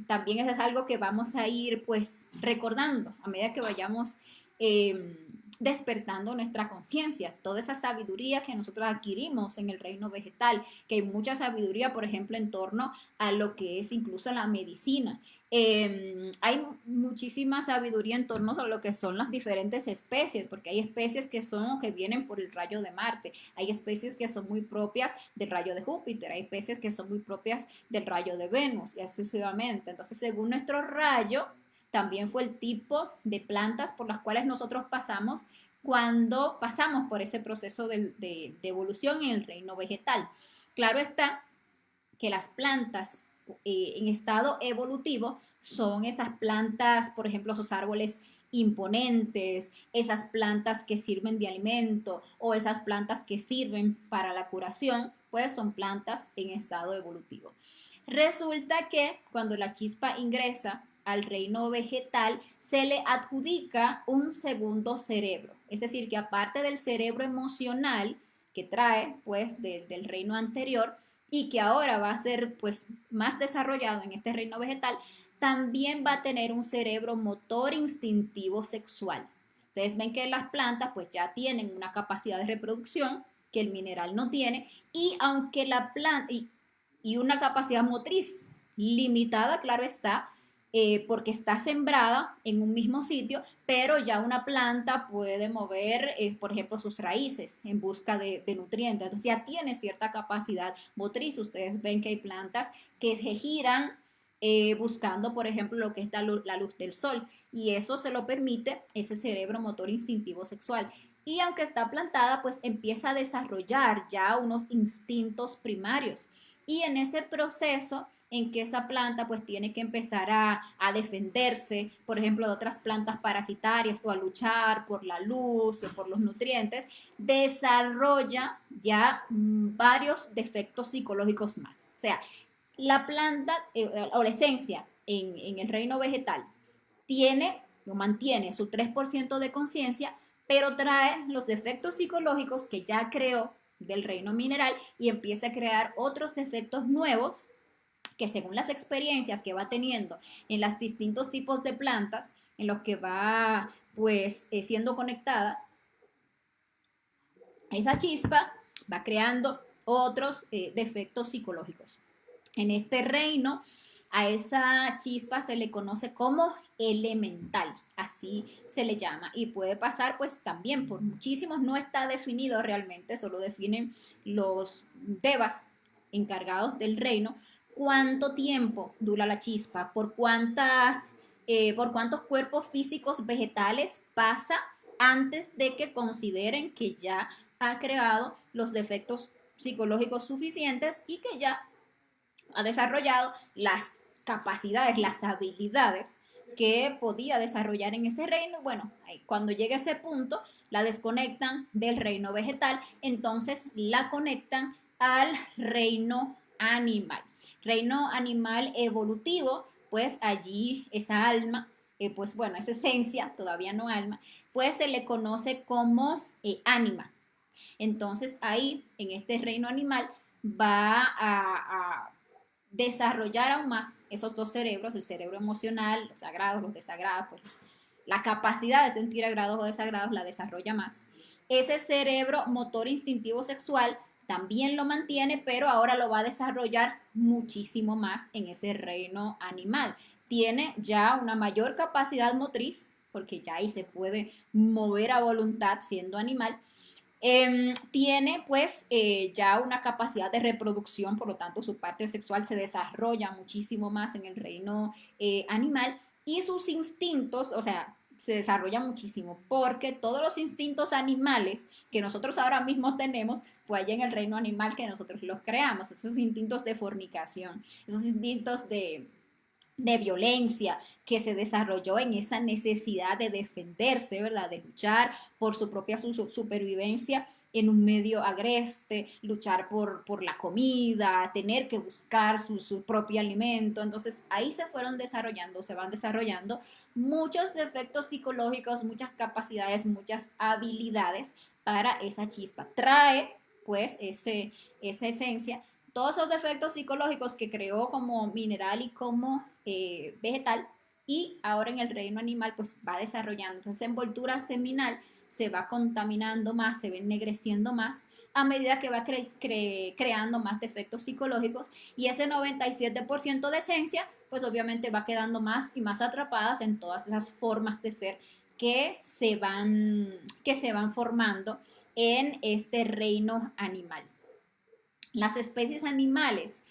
También eso es algo que vamos a ir pues recordando a medida que vayamos despertando nuestra conciencia, toda esa sabiduría que nosotros adquirimos en el reino vegetal, que hay mucha sabiduría, por ejemplo, en torno a lo que es incluso la medicina. Hay muchísima sabiduría en torno a lo que son las diferentes especies, porque hay especies que son que vienen por el rayo de Marte, hay especies que son muy propias del rayo de Júpiter, hay especies que son muy propias del rayo de Venus y así sucesivamente. Entonces, según nuestro rayo, también fue el tipo de plantas por las cuales nosotros pasamos cuando pasamos por ese proceso de evolución en el reino vegetal. Claro está que las plantas en estado evolutivo son esas plantas, por ejemplo, esos árboles imponentes, esas plantas que sirven de alimento o esas plantas que sirven para la curación, pues son plantas en estado evolutivo. Resulta que cuando la chispa ingresa al reino vegetal, se le adjudica un segundo cerebro. Es decir, que aparte del cerebro emocional que trae pues del reino anterior y que ahora va a ser pues más desarrollado en este reino vegetal, también va a tener un cerebro motor instintivo sexual. Ustedes ven que las plantas pues ya tienen una capacidad de reproducción que el mineral no tiene y aunque la planta y una capacidad motriz limitada, claro está, porque está sembrada en un mismo sitio, pero ya una planta puede mover, por ejemplo, sus raíces en busca de nutrientes. Entonces ya tiene cierta capacidad motriz. Ustedes ven que hay plantas que se giran buscando, por ejemplo, lo que es la luz del sol. Y eso se lo permite ese cerebro motor instintivo sexual. Y aunque está plantada, pues empieza a desarrollar ya unos instintos primarios. Y en ese proceso en que esa planta pues tiene que empezar a defenderse, por ejemplo, de otras plantas parasitarias o a luchar por la luz o por los nutrientes, desarrolla ya varios defectos psicológicos más. O sea, la planta o la esencia en el reino vegetal tiene o mantiene su 3% de conciencia, pero trae los defectos psicológicos que ya creó del reino mineral y empieza a crear otros efectos nuevos que según las experiencias que va teniendo en los distintos tipos de plantas en los que va pues siendo conectada, esa chispa va creando otros defectos psicológicos. En este reino, a esa chispa se le conoce como elemental, así se le llama, y puede pasar pues también por muchísimos, no está definido realmente, solo definen los devas encargados del reino, cuánto tiempo dura la chispa, por cuántos cuerpos físicos vegetales pasa antes de que consideren que ya ha creado los defectos psicológicos suficientes y que ya ha desarrollado las capacidades, las habilidades que podía desarrollar en ese reino. Bueno, cuando llega a ese punto, la desconectan del reino vegetal, entonces la conectan al reino animal. Reino animal evolutivo, pues allí esa alma, pues bueno, esa esencia, todavía no alma, pues se le conoce como ánima. Entonces ahí, en este reino animal, va a desarrollar aún más esos dos cerebros, el cerebro emocional, los agrados, los desagrados, pues la capacidad de sentir agrados o desagrados la desarrolla más. Ese cerebro motor instintivo sexual también lo mantiene, pero ahora lo va a desarrollar muchísimo más en ese reino animal. Tiene ya una mayor capacidad motriz, porque ya ahí se puede mover a voluntad siendo animal, tiene pues ya una capacidad de reproducción, por lo tanto su parte sexual se desarrolla muchísimo más en el reino animal y sus instintos, o sea, se desarrolla muchísimo porque todos los instintos animales que nosotros ahora mismo tenemos fue allá en el reino animal que nosotros los creamos, esos instintos de fornicación, esos instintos de violencia que se desarrolló en esa necesidad de defenderse, ¿verdad? De luchar por su propia supervivencia en un medio agreste, luchar por la comida, tener que buscar su propio alimento. Entonces ahí se fueron desarrollando, se van desarrollando muchos defectos psicológicos, muchas capacidades, muchas habilidades para esa chispa. Trae pues esa esencia todos esos defectos psicológicos que creó como mineral y como vegetal y ahora en el reino animal pues va desarrollando. Entonces envoltura seminal se va contaminando más, se va ennegreciendo más a medida que va creando más defectos psicológicos y ese 97% de esencia pues obviamente va quedando más y más atrapadas en todas esas formas de ser que se van formando en este reino animal. Las especies animales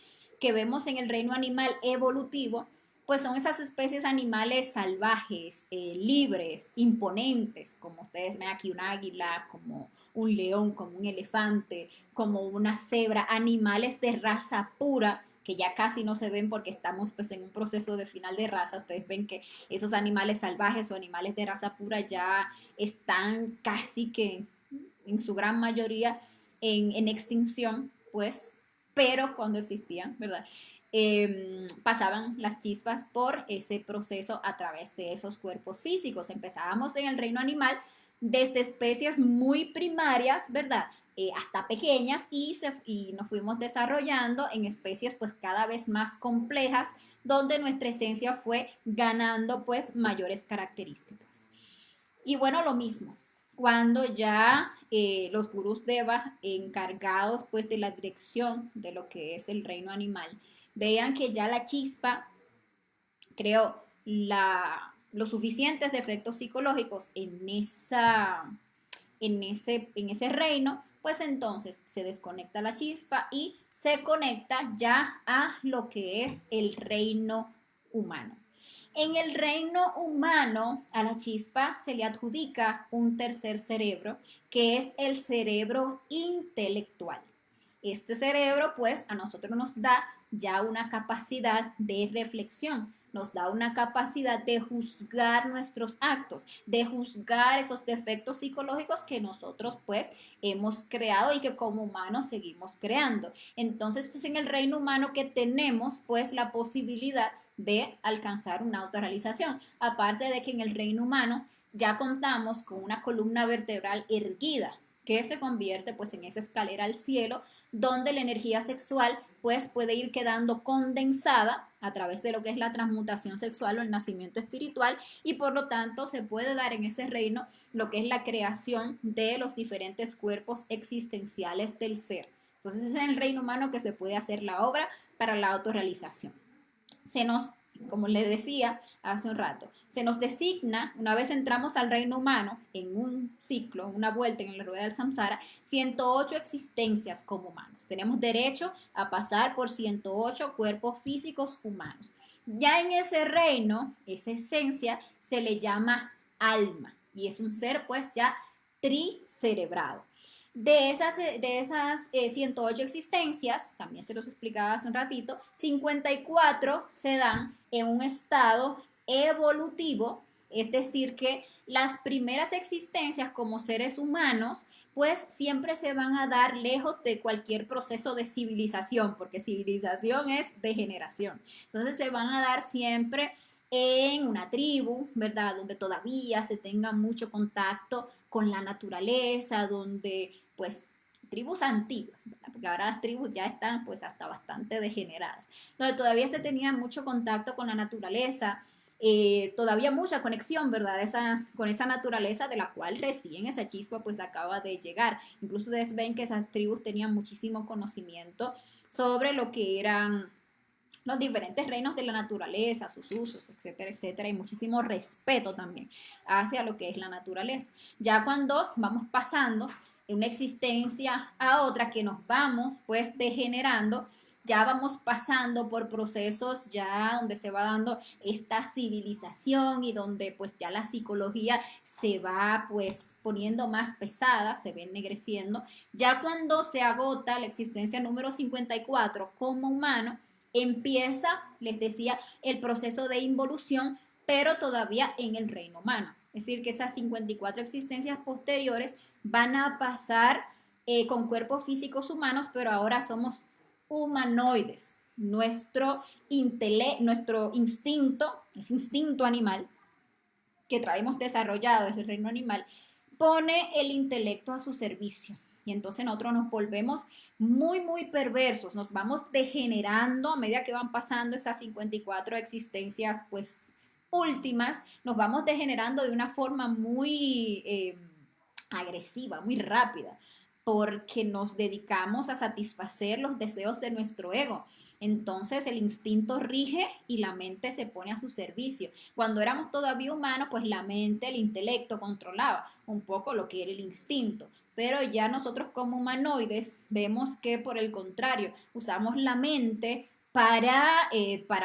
que vemos en el reino animal evolutivo, pues son esas especies animales salvajes, libres, imponentes, como ustedes ven aquí un águila, como un león, como un elefante, como una cebra, animales de raza pura, que ya casi no se ven porque estamos pues en un proceso de final de raza. Ustedes ven que esos animales salvajes o animales de raza pura ya están casi que en su gran mayoría en extinción, pues, pero cuando existían, ¿verdad? Pasaban las chispas por ese proceso a través de esos cuerpos físicos. Empezábamos en el reino animal desde especies muy primarias, ¿verdad? Hasta pequeñas y nos fuimos desarrollando en especies pues cada vez más complejas donde nuestra esencia fue ganando pues mayores características. Y bueno, lo mismo, cuando ya los gurús deva encargados pues de la dirección de lo que es el reino animal, vean que ya la chispa creó los suficientes defectos psicológicos en ese reino, pues entonces se desconecta la chispa y se conecta ya a lo que es el reino humano. En el reino humano, a la chispa se le adjudica un tercer cerebro, que es el cerebro intelectual. Este cerebro, pues, a nosotros nos da ya una capacidad de reflexión, nos da una capacidad de juzgar nuestros actos, de juzgar esos defectos psicológicos que nosotros, pues, hemos creado y que como humanos seguimos creando. Entonces, es en el reino humano que tenemos, pues, la posibilidad de alcanzar una autorrealización. Aparte de que en el reino humano ya contamos con una columna vertebral erguida que se convierte pues en esa escalera al cielo donde la energía sexual pues puede ir quedando condensada a través de lo que es la transmutación sexual o el nacimiento espiritual y por lo tanto se puede dar en ese reino lo que es la creación de los diferentes cuerpos existenciales del ser. Entonces es en el reino humano que se puede hacer la obra para la autorrealización. Se nos, como les decía hace un rato, se nos designa, una vez entramos al reino humano, en un ciclo, una vuelta en la rueda del samsara, 108 existencias como humanos. Tenemos derecho a pasar por 108 cuerpos físicos humanos. Ya en ese reino, esa esencia, se le llama alma y es un ser pues ya tricerebrado. De esas 108 existencias, también se los explicaba hace un ratito, 54 se dan en un estado evolutivo, es decir, que las primeras existencias como seres humanos, pues siempre se van a dar lejos de cualquier proceso de civilización, porque civilización es degeneración. Entonces se van a dar siempre en una tribu, ¿verdad? Donde todavía se tenga mucho contacto con la naturaleza, donde pues tribus antiguas, ¿verdad? Porque ahora las tribus ya están pues hasta bastante degeneradas, donde todavía se tenía mucho contacto con la naturaleza, todavía mucha conexión, ¿verdad? Con esa naturaleza de la cual recién esa chispa pues acaba de llegar. Incluso ustedes ven que esas tribus tenían muchísimo conocimiento sobre lo que eran los diferentes reinos de la naturaleza, sus usos, etcétera, etcétera, y muchísimo respeto también hacia lo que es la naturaleza. Ya cuando vamos pasando de una existencia a otra, que nos vamos pues degenerando, ya vamos pasando por procesos ya donde se va dando esta civilización y donde pues ya la psicología se va pues poniendo más pesada, se va ennegreciendo. Ya cuando se agota la existencia número 54 como humano, empieza, les decía, el proceso de involución, pero todavía en el reino humano. Es decir, que esas 54 existencias posteriores van a pasar con cuerpos físicos humanos, pero ahora somos humanoides. Nuestro instinto, ese instinto animal que traemos desarrollado desde el reino animal, pone el intelecto a su servicio. Y entonces nosotros nos volvemos muy, muy perversos, nos vamos degenerando a medida que van pasando esas 54 existencias, pues últimas, nos vamos degenerando de una forma muy agresiva, muy rápida, porque nos dedicamos a satisfacer los deseos de nuestro ego. Entonces el instinto rige y la mente se pone a su servicio. Cuando éramos todavía humanos, pues la mente, el intelecto controlaba un poco lo que era el instinto. Pero ya nosotros como humanoides vemos que por el contrario, usamos la mente para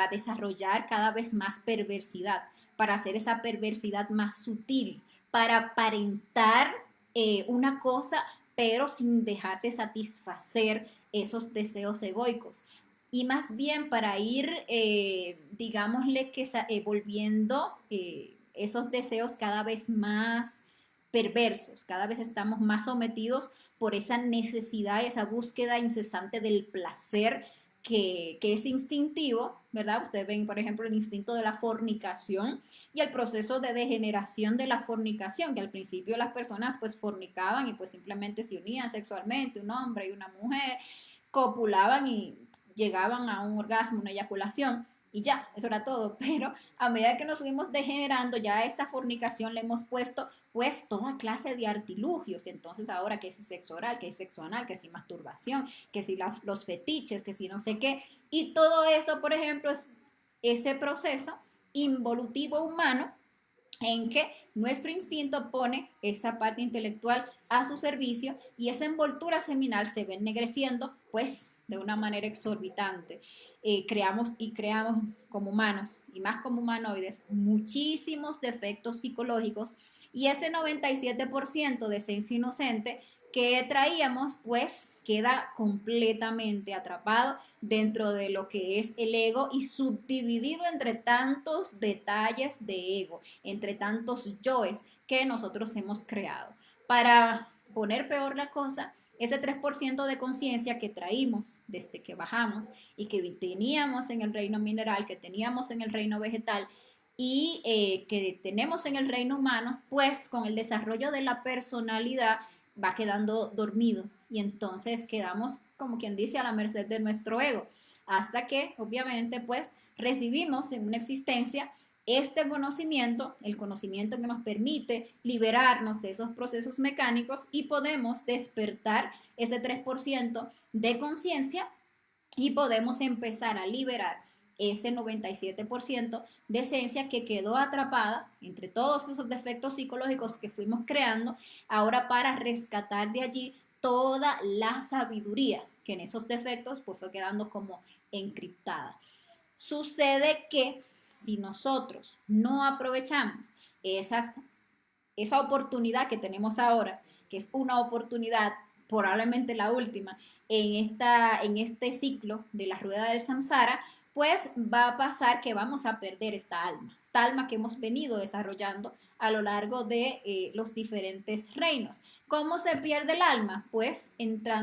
desarrollar cada vez más perversidad, para hacer esa perversidad más sutil, para aparentar una cosa, pero sin dejar de satisfacer esos deseos egoicos. Y más bien para ir, digámosle que volviendo esos deseos cada vez más perversos, cada vez estamos más sometidos por esa necesidad, esa búsqueda incesante del placer que es instintivo, ¿verdad? Ustedes ven, por ejemplo, el instinto de la fornicación y el proceso de degeneración de la fornicación, que al principio las personas pues fornicaban y pues simplemente se unían sexualmente, un hombre y una mujer, copulaban y llegaban a un orgasmo, una eyaculación, y ya, eso era todo. Pero a medida que nos fuimos degenerando, ya a esa fornicación le hemos puesto pues toda clase de artilugios. Y entonces ahora que si sexo oral, que si sexo anal, que si masturbación, que si los fetiches, que si no sé qué. Y todo eso, por ejemplo, es ese proceso involutivo humano en que nuestro instinto pone esa parte intelectual a su servicio y esa envoltura seminal se va ennegreciendo pues de una manera exorbitante. Creamos como humanos y más como humanoides muchísimos defectos psicológicos y ese 97% de esencia inocente que traíamos pues queda completamente atrapado dentro de lo que es el ego y subdividido entre tantos detalles de ego, entre tantos yoes que nosotros hemos creado. Para poner peor la cosa, ese 3% de conciencia que traímos desde que bajamos y que teníamos en el reino mineral, que teníamos en el reino vegetal y que tenemos en el reino humano, pues con el desarrollo de la personalidad va quedando dormido y entonces quedamos, como quien dice, a la merced de nuestro ego, hasta que obviamente pues recibimos en una existencia este conocimiento, el conocimiento que nos permite liberarnos de esos procesos mecánicos y podemos despertar ese 3% de conciencia y podemos empezar a liberar ese 97% de esencia que quedó atrapada entre todos esos defectos psicológicos que fuimos creando, ahora para rescatar de allí toda la sabiduría que en esos defectos pues fue quedando como encriptada. Sucede que si nosotros no aprovechamos esa oportunidad que tenemos ahora, que es una oportunidad, probablemente la última, en este ciclo de la rueda del samsara, pues va a pasar que vamos a perder esta alma que hemos venido desarrollando a lo largo de los diferentes reinos. ¿Cómo se pierde el alma? Pues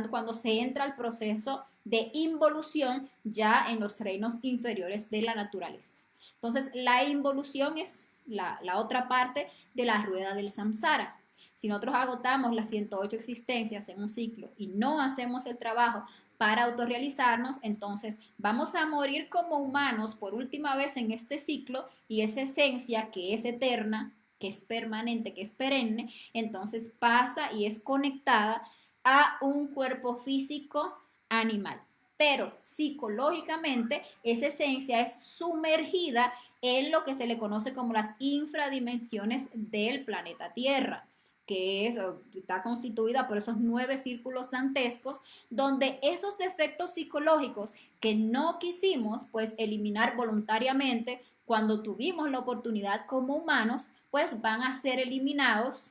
cuando se entra al proceso de involución ya en los reinos inferiores de la naturaleza. Entonces, la involución es la otra parte de la rueda del samsara. Si nosotros agotamos las 108 existencias en un ciclo y no hacemos el trabajo para autorrealizarnos, entonces vamos a morir como humanos por última vez en este ciclo y esa esencia que es eterna, que es permanente, que es perenne, entonces pasa y es conectada a un cuerpo físico animal. Pero psicológicamente esa esencia es sumergida en lo que se le conoce como las infradimensiones del planeta Tierra, que está constituida por esos 9 círculos dantescos, donde esos defectos psicológicos que no quisimos pues eliminar voluntariamente cuando tuvimos la oportunidad como humanos, pues van a ser eliminados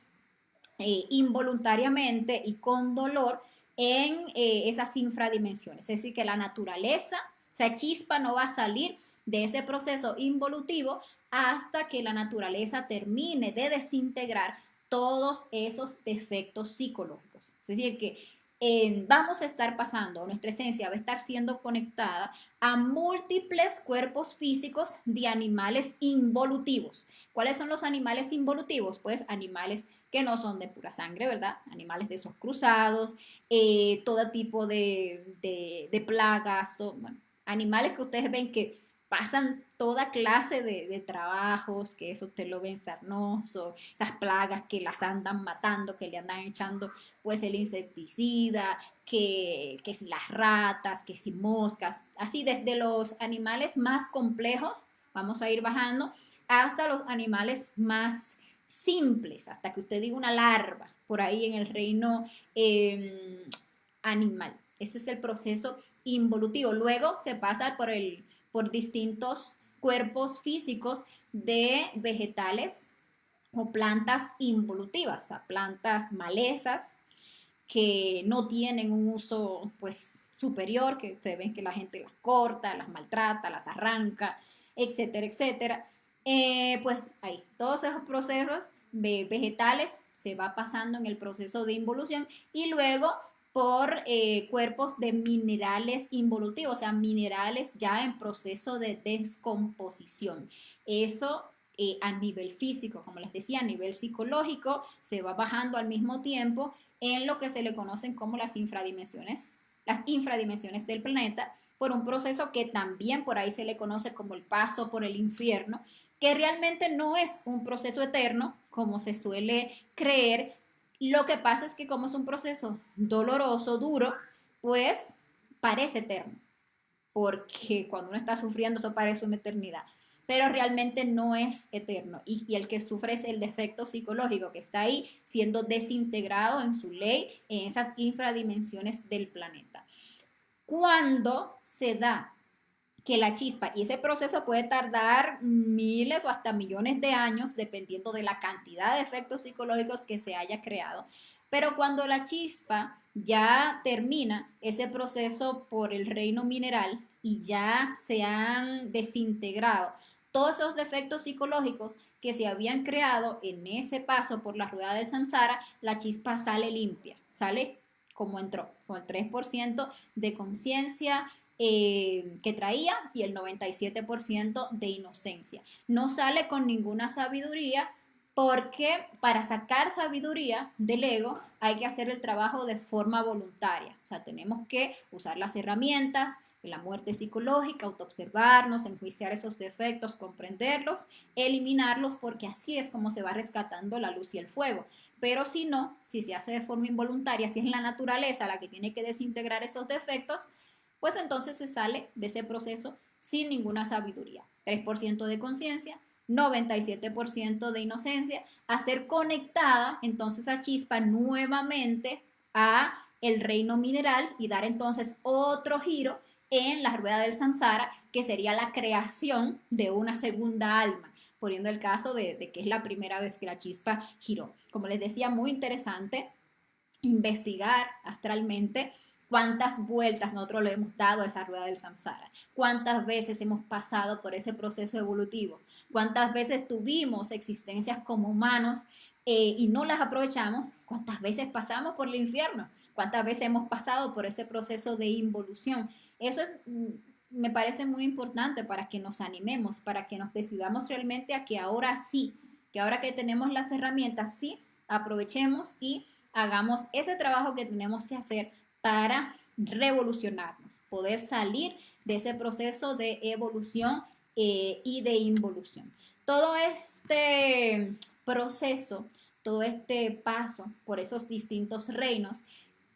involuntariamente y con dolor en esas infradimensiones. Es decir, que la naturaleza, esa chispa no va a salir de ese proceso involutivo hasta que la naturaleza termine de desintegrar todos esos defectos psicológicos. Es decir, que vamos a estar pasando, nuestra esencia va a estar siendo conectada a múltiples cuerpos físicos de animales involutivos. ¿Cuáles son los animales involutivos? Pues animales que no son de pura sangre, ¿verdad? Animales de esos cruzados, todo tipo de plagas, bueno, animales que ustedes ven que pasan toda clase de trabajos, que eso usted lo ven sarnoso, esas plagas que las andan matando, que le andan echando pues el insecticida, que si las ratas, que si moscas, así desde los animales más complejos, vamos a ir bajando, hasta los animales más simples, hasta que usted diga una larva por ahí en el reino animal. Ese es el proceso involutivo. Luego se pasa por distintos cuerpos físicos de vegetales o plantas involutivas, o sea, plantas malezas que no tienen un uso pues superior, que se ven que la gente las corta, las maltrata, las arranca, etcétera, etcétera. Pues ahí, todos esos procesos de vegetales se va pasando en el proceso de involución y luego por cuerpos de minerales involutivos, o sea, minerales ya en proceso de descomposición. Eso a nivel físico, como les decía, a nivel psicológico, se va bajando al mismo tiempo en lo que se le conocen como las infradimensiones del planeta, por un proceso que también por ahí se le conoce como el paso por el infierno, que realmente no es un proceso eterno, como se suele creer. Lo que pasa es que como es un proceso doloroso, duro, pues parece eterno, porque cuando uno está sufriendo eso parece una eternidad, pero realmente no es eterno y el que sufre es el defecto psicológico que está ahí siendo desintegrado en su ley, en esas infradimensiones del planeta. Cuando se da que la chispa, y ese proceso puede tardar miles o hasta millones de años dependiendo de la cantidad de efectos psicológicos que se haya creado, pero cuando la chispa ya termina ese proceso por el reino mineral y ya se han desintegrado todos esos defectos psicológicos que se habían creado en ese paso por la rueda del samsara, la chispa sale limpia, sale como entró, con el 3% de conciencia que traía y el 97% de inocencia. No sale con ninguna sabiduría porque para sacar sabiduría del ego hay que hacer el trabajo de forma voluntaria. O sea, tenemos que usar las herramientas de la muerte psicológica, autoobservarnos, enjuiciar esos defectos, comprenderlos, eliminarlos, porque así es como se va rescatando la luz y el fuego. Pero si no, si se hace de forma involuntaria, si es la naturaleza la que tiene que desintegrar esos defectos, pues entonces se sale de ese proceso sin ninguna sabiduría. 3% de conciencia, 97% de inocencia, a ser conectada entonces a chispa nuevamente a el reino mineral y dar entonces otro giro en la rueda del samsara, que sería la creación de una segunda alma, poniendo el caso de que es la primera vez que la chispa giró. Como les decía, muy interesante investigar astralmente cuántas vueltas nosotros le hemos dado a esa rueda del samsara, cuántas veces hemos pasado por ese proceso evolutivo, cuántas veces tuvimos existencias como humanos y no las aprovechamos, cuántas veces pasamos por el infierno, cuántas veces hemos pasado por ese proceso de involución. Eso es, me parece muy importante para que nos animemos, para que nos decidamos realmente a que ahora sí, que ahora que tenemos las herramientas, sí, aprovechemos y hagamos ese trabajo que tenemos que hacer para revolucionarnos, poder salir de ese proceso de evolución y de involución. Todo este proceso, todo este paso por esos distintos reinos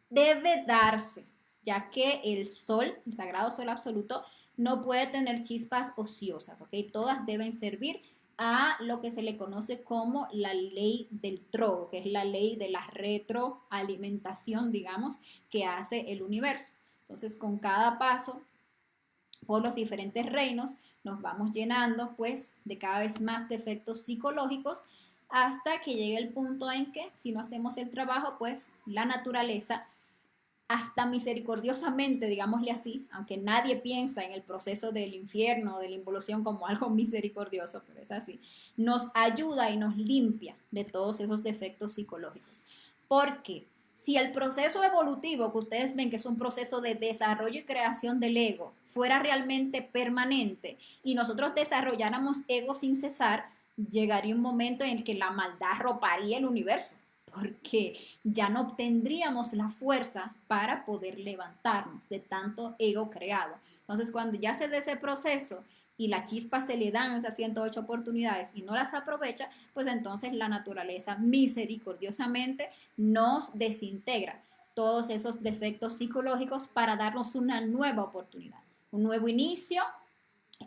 debe darse, ya que el sol, el sagrado sol absoluto, no puede tener chispas ociosas, ¿ok? Todas deben servir a lo que se le conoce como la ley del trogo, que es la ley de la retroalimentación, digamos, que hace el universo. Entonces, con cada paso por los diferentes reinos, nos vamos llenando, pues, de cada vez más defectos psicológicos hasta que llegue el punto en que, si no hacemos el trabajo, pues, la naturaleza hasta misericordiosamente, digámosle así, aunque nadie piensa en el proceso del infierno, de la involución como algo misericordioso, pero es así, nos ayuda y nos limpia de todos esos defectos psicológicos. Porque si el proceso evolutivo, que ustedes ven que es un proceso de desarrollo y creación del ego, fuera realmente permanente y nosotros desarrolláramos ego sin cesar, llegaría un momento en el que la maldad roparía el universo, porque ya no obtendríamos la fuerza para poder levantarnos de tanto ego creado. Entonces, cuando ya se dé ese proceso y la chispa se le dan esas 108 oportunidades y no las aprovecha, pues entonces la naturaleza misericordiosamente nos desintegra todos esos defectos psicológicos para darnos una nueva oportunidad, un nuevo inicio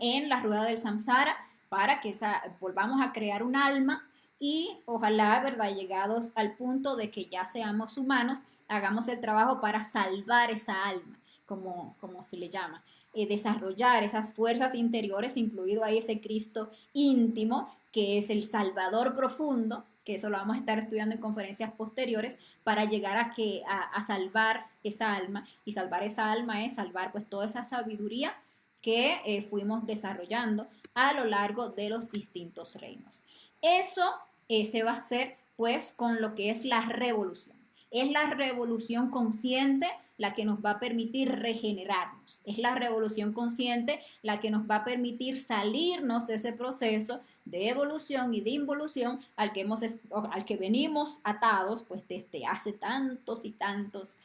en la rueda del samsara para que volvamos a crear un alma y ojalá, ¿verdad?, llegados al punto de que ya seamos humanos, hagamos el trabajo para salvar esa alma, como se le llama, desarrollar esas fuerzas interiores, incluido ahí ese Cristo íntimo, que es el Salvador profundo, que eso lo vamos a estar estudiando en conferencias posteriores, para llegar a salvar esa alma, y salvar esa alma es salvar pues toda esa sabiduría que fuimos desarrollando a lo largo de los distintos reinos. Eso se va a hacer pues con lo que es la revolución. Es la revolución consciente la que nos va a permitir regenerarnos. Es la revolución consciente la que nos va a permitir salirnos de ese proceso de evolución y de involución al que venimos atados pues desde hace tantos y tantos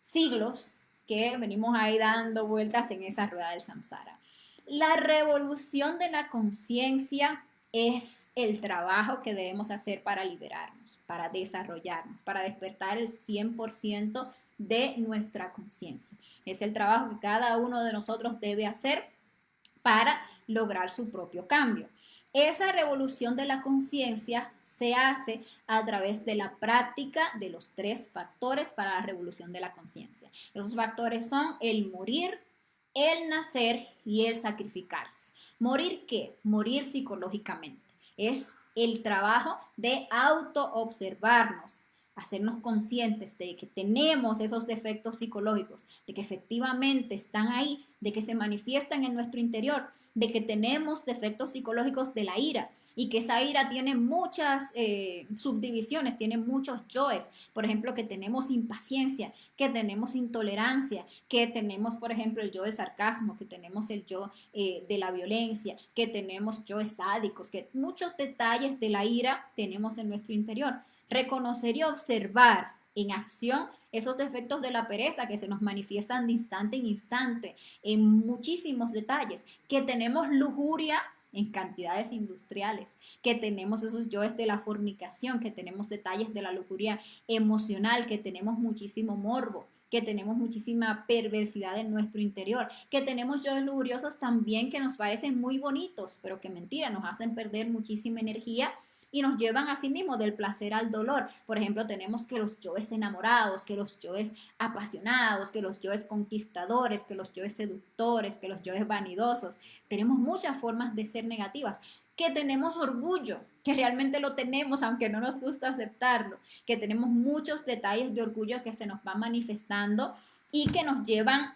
siglos, que venimos ahí dando vueltas en esa rueda del samsara. La revolución de la conciencia es el trabajo que debemos hacer para liberarnos, para desarrollarnos, para despertar el 100% de nuestra conciencia. Es el trabajo que cada uno de nosotros debe hacer para lograr su propio cambio. Esa revolución de la conciencia se hace a través de la práctica de los 3 factores para la revolución de la conciencia. Esos factores son el morir, el nacer y el sacrificarse. ¿Morir qué? Morir psicológicamente. Es el trabajo de autoobservarnos, hacernos conscientes de que tenemos esos defectos psicológicos, de que efectivamente están ahí, de que se manifiestan en nuestro interior, de que tenemos defectos psicológicos de la ira y que esa ira tiene muchas subdivisiones, tiene muchos yoes. Por ejemplo, que tenemos impaciencia, que tenemos intolerancia, que tenemos, por ejemplo, el yo del sarcasmo, que tenemos el yo de la violencia, que tenemos yoes sádicos, que muchos detalles de la ira tenemos en nuestro interior. Reconocer y observar en acción esos defectos de la pereza que se nos manifiestan de instante en instante, en muchísimos detalles, que tenemos lujuria en cantidades industriales, que tenemos esos yoes de la fornicación, que tenemos detalles de la lujuria emocional, que tenemos muchísimo morbo, que tenemos muchísima perversidad en nuestro interior, que tenemos yoes lujuriosos también que nos parecen muy bonitos, pero que mentira, nos hacen perder muchísima energía y nos llevan a sí mismo del placer al dolor. Por ejemplo, tenemos que los yoes enamorados, que los yoes apasionados, que los yoes conquistadores, que los yoes seductores, que los yoes vanidosos. Tenemos muchas formas de ser negativas, que tenemos orgullo, que realmente lo tenemos, aunque no nos gusta aceptarlo, que tenemos muchos detalles de orgullo que se nos van manifestando y que nos llevan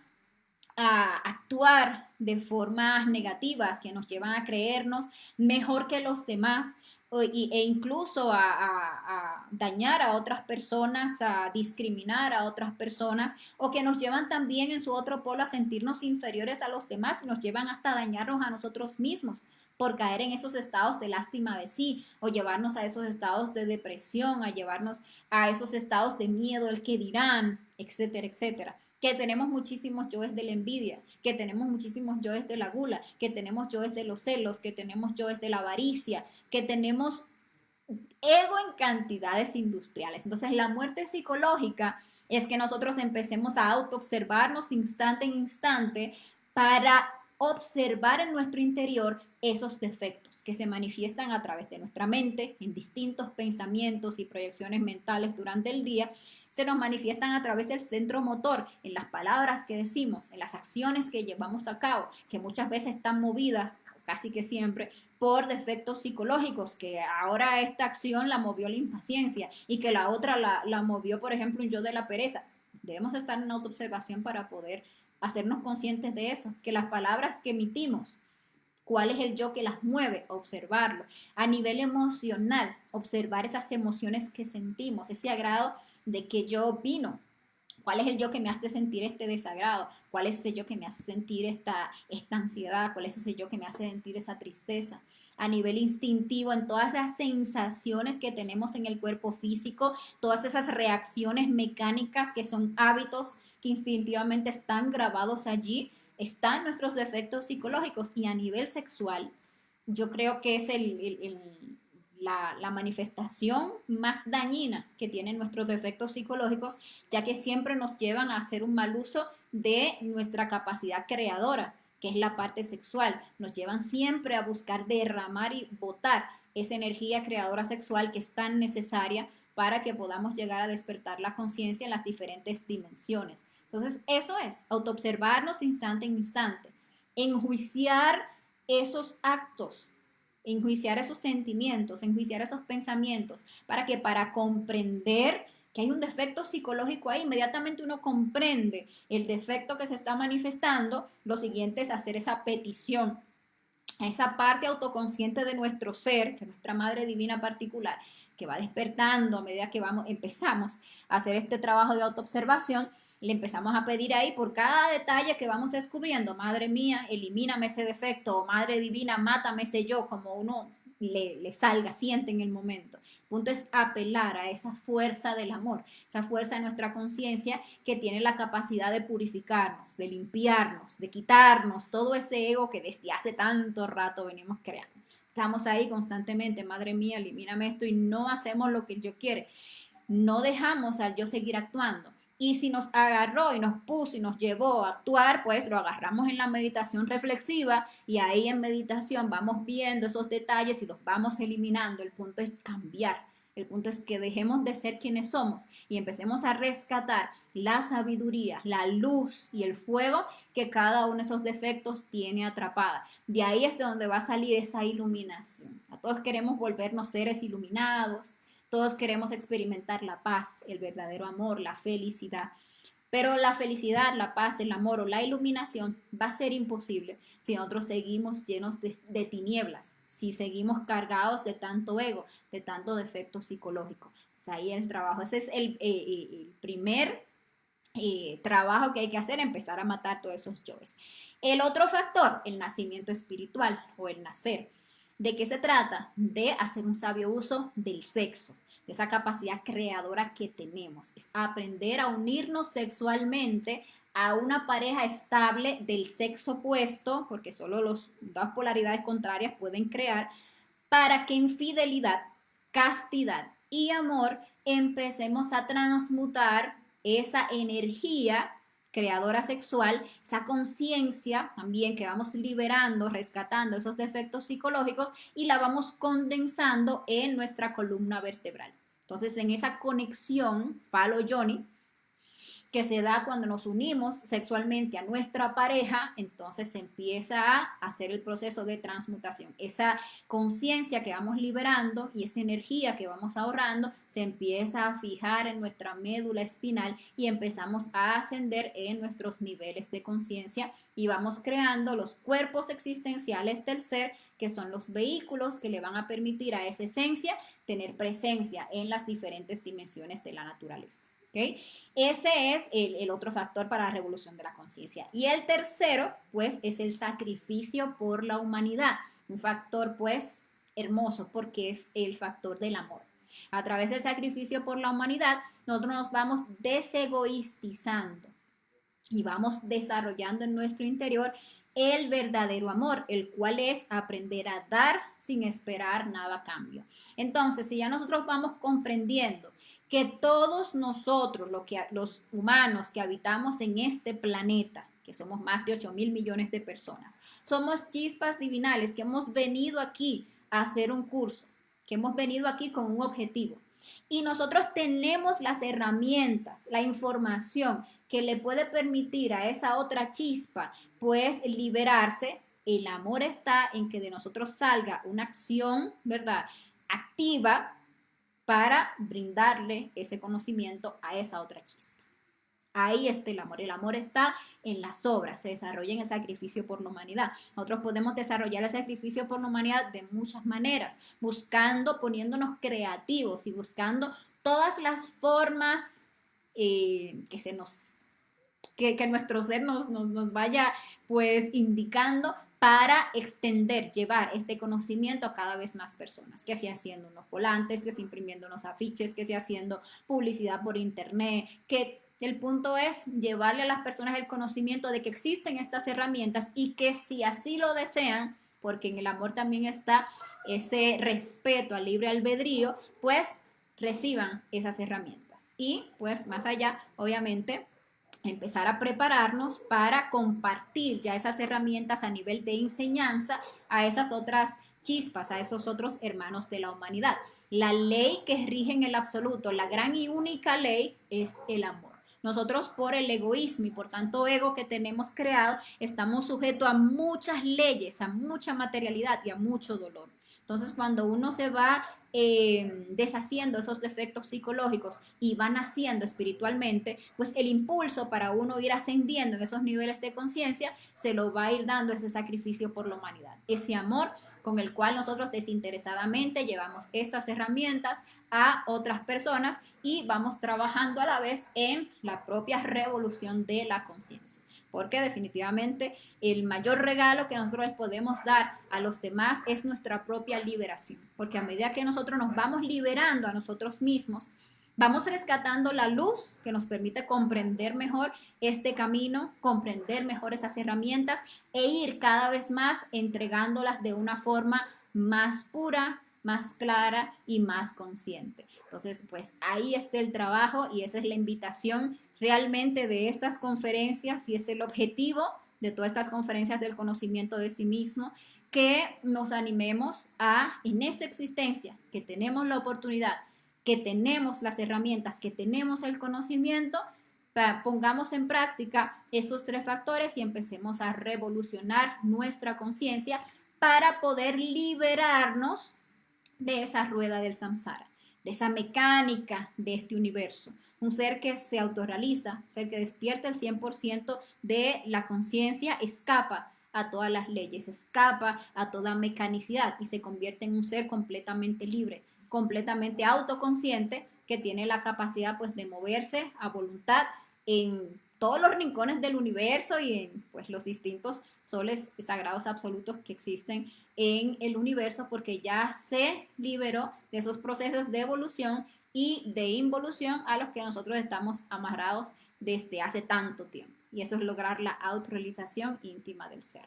a actuar de formas negativas, que nos llevan a creernos mejor que los demás e incluso a dañar a otras personas, a discriminar a otras personas, o que nos llevan también en su otro polo a sentirnos inferiores a los demás y nos llevan hasta a dañarnos a nosotros mismos por caer en esos estados de lástima de sí, o llevarnos a esos estados de depresión, a llevarnos a esos estados de miedo, el que dirán, etcétera, etcétera. Que tenemos muchísimos yoes de la envidia, que tenemos muchísimos yoes de la gula, que tenemos yoes de los celos, que tenemos yoes de la avaricia, que tenemos ego en cantidades industriales. Entonces, la muerte psicológica es que nosotros empecemos a autoobservarnos instante en instante para observar en nuestro interior esos defectos que se manifiestan a través de nuestra mente, en distintos pensamientos y proyecciones mentales durante el día, se nos manifiestan a través del centro motor, en las palabras que decimos, en las acciones que llevamos a cabo, que muchas veces están movidas, casi que siempre, por defectos psicológicos, que ahora esta acción la movió la impaciencia y que la otra la movió, por ejemplo, un yo de la pereza. Debemos estar en autoobservación para poder hacernos conscientes de eso, que las palabras que emitimos, cuál es el yo que las mueve, observarlo. A nivel emocional, observar esas emociones que sentimos, ese agrado de que yo opino. ¿Cuál es el yo que me hace sentir este desagrado? ¿Cuál es ese yo que me hace sentir esta ansiedad? ¿Cuál es ese yo que me hace sentir esa tristeza? A nivel instintivo, en todas esas sensaciones que tenemos en el cuerpo físico, todas esas reacciones mecánicas que son hábitos que instintivamente están grabados allí, están nuestros defectos psicológicos. Y a nivel sexual, yo creo que es la manifestación más dañina que tienen nuestros defectos psicológicos, ya que siempre nos llevan a hacer un mal uso de nuestra capacidad creadora, que es la parte sexual. Nos llevan siempre a buscar derramar y botar esa energía creadora sexual que es tan necesaria para que podamos llegar a despertar la conciencia en las diferentes dimensiones. Entonces, eso es, autoobservarnos instante en instante, enjuiciar esos actos, enjuiciar esos sentimientos, enjuiciar esos pensamientos, para comprender que hay un defecto psicológico ahí, inmediatamente uno comprende el defecto que se está manifestando, lo siguiente es hacer esa petición a esa parte autoconsciente de nuestro ser, que es nuestra Madre Divina particular, que va despertando a medida que empezamos a hacer este trabajo de autoobservación. Le empezamos a pedir ahí por cada detalle que vamos descubriendo, Madre mía, elimíname ese defecto, o Madre Divina, mátame ese yo, como uno le salga, siente en el momento. El punto es apelar a esa fuerza del amor, esa fuerza de nuestra conciencia que tiene la capacidad de purificarnos, de limpiarnos, de quitarnos todo ese ego que desde hace tanto rato venimos creando. Estamos ahí constantemente, Madre mía, elimíname esto, y no hacemos lo que el yo quiere. No dejamos al yo seguir actuando. Y si nos agarró y nos puso y nos llevó a actuar, pues lo agarramos en la meditación reflexiva, y ahí en meditación vamos viendo esos detalles y los vamos eliminando. El punto es cambiar. El punto es que dejemos de ser quienes somos y empecemos a rescatar la sabiduría, la luz y el fuego que cada uno de esos defectos tiene atrapada. De ahí es de donde va a salir esa iluminación. A todos queremos volvernos seres iluminados. Todos queremos experimentar la paz, el verdadero amor, la felicidad. Pero la felicidad, la paz, el amor o la iluminación va a ser imposible si nosotros seguimos llenos de tinieblas, si seguimos cargados de tanto ego, de tanto defecto psicológico. Pues ahí el trabajo. Ese es el primer trabajo que hay que hacer, empezar a matar todos esos yoes. El otro factor, el nacimiento espiritual o el nacer. ¿De qué se trata? De hacer un sabio uso del sexo, de esa capacidad creadora que tenemos. Es aprender a unirnos sexualmente a una pareja estable del sexo opuesto, porque solo las dos polaridades contrarias pueden crear, para que en fidelidad, castidad y amor empecemos a transmutar esa energía creadora sexual, esa conciencia también que vamos liberando, rescatando esos defectos psicológicos y la vamos condensando en nuestra columna vertebral. Entonces, en esa conexión falo-yoni que se da cuando nos unimos sexualmente a nuestra pareja, entonces se empieza a hacer el proceso de transmutación. Esa conciencia que vamos liberando y esa energía que vamos ahorrando se empieza a fijar en nuestra médula espinal y empezamos a ascender en nuestros niveles de conciencia y vamos creando los cuerpos existenciales del ser, que son los vehículos que le van a permitir a esa esencia tener presencia en las diferentes dimensiones de la naturaleza. ¿Okay? Ese es el otro factor para la revolución de la conciencia. Y el tercero, pues, es el sacrificio por la humanidad. Un factor, pues, hermoso porque es el factor del amor. A través del sacrificio por la humanidad, nosotros nos vamos desegoistizando y vamos desarrollando en nuestro interior el verdadero amor, el cual es aprender a dar sin esperar nada a cambio. Entonces, si ya nosotros vamos comprendiendo que todos nosotros, los humanos que habitamos en este planeta, que somos más de 8.000 millones de personas, somos chispas divinales que hemos venido aquí a hacer un curso, que hemos venido aquí con un objetivo. Y nosotros tenemos las herramientas, la información que le puede permitir a esa otra chispa, pues, liberarse. El amor está en que de nosotros salga una acción, ¿verdad?, activa, para brindarle ese conocimiento a esa otra chispa. Ahí está el amor. El amor está en las obras, se desarrolla en el sacrificio por la humanidad. Nosotros podemos desarrollar el sacrificio por la humanidad de muchas maneras, buscando, poniéndonos creativos y buscando todas las formas que nuestro ser nos vaya, pues, indicando para extender, llevar este conocimiento a cada vez más personas, que sea haciendo unos volantes, que sea imprimiendo unos afiches, que sea haciendo publicidad por internet, que el punto es llevarle a las personas el conocimiento de que existen estas herramientas y que si así lo desean, porque en el amor también está ese respeto al libre albedrío, pues reciban esas herramientas. Y pues más allá, obviamente, empezar a prepararnos para compartir ya esas herramientas a nivel de enseñanza a esas otras chispas, a esos otros hermanos de la humanidad. La ley que rige en el absoluto, la gran y única ley es el amor. Nosotros, por el egoísmo y por tanto ego que tenemos creado, estamos sujetos a muchas leyes, a mucha materialidad y a mucho dolor. Entonces, cuando uno se va deshaciendo esos defectos psicológicos y va naciendo espiritualmente, pues el impulso para uno ir ascendiendo en esos niveles de conciencia se lo va a ir dando ese sacrificio por la humanidad, ese amor con el cual nosotros desinteresadamente llevamos estas herramientas a otras personas y vamos trabajando a la vez en la propia revolución de la conciencia. Porque definitivamente el mayor regalo que nosotros les podemos dar a los demás es nuestra propia liberación. Porque a medida que nosotros nos vamos liberando a nosotros mismos, vamos rescatando la luz que nos permite comprender mejor este camino, comprender mejor esas herramientas e ir cada vez más entregándolas de una forma más pura, más clara y más consciente. Entonces, pues ahí está el trabajo y esa es la invitación realmente de estas conferencias y es el objetivo de todas estas conferencias del conocimiento de sí mismo, que nos animemos a, en esta existencia, que tenemos la oportunidad, que tenemos las herramientas, que tenemos el conocimiento, pongamos en práctica esos tres factores y empecemos a revolucionar nuestra conciencia para poder liberarnos de esa rueda del samsara, de esa mecánica de este universo. Un ser que se autorrealiza, un ser que despierta el 100% de la conciencia, escapa a todas las leyes, escapa a toda mecanicidad y se convierte en un ser completamente libre, completamente autoconsciente, que tiene la capacidad, pues, de moverse a voluntad en todos los rincones del universo y en, pues, los distintos soles sagrados absolutos que existen en el universo, porque ya se liberó de esos procesos de evolución y de involución a los que nosotros estamos amarrados desde hace tanto tiempo. Y eso es lograr la autorrealización íntima del ser.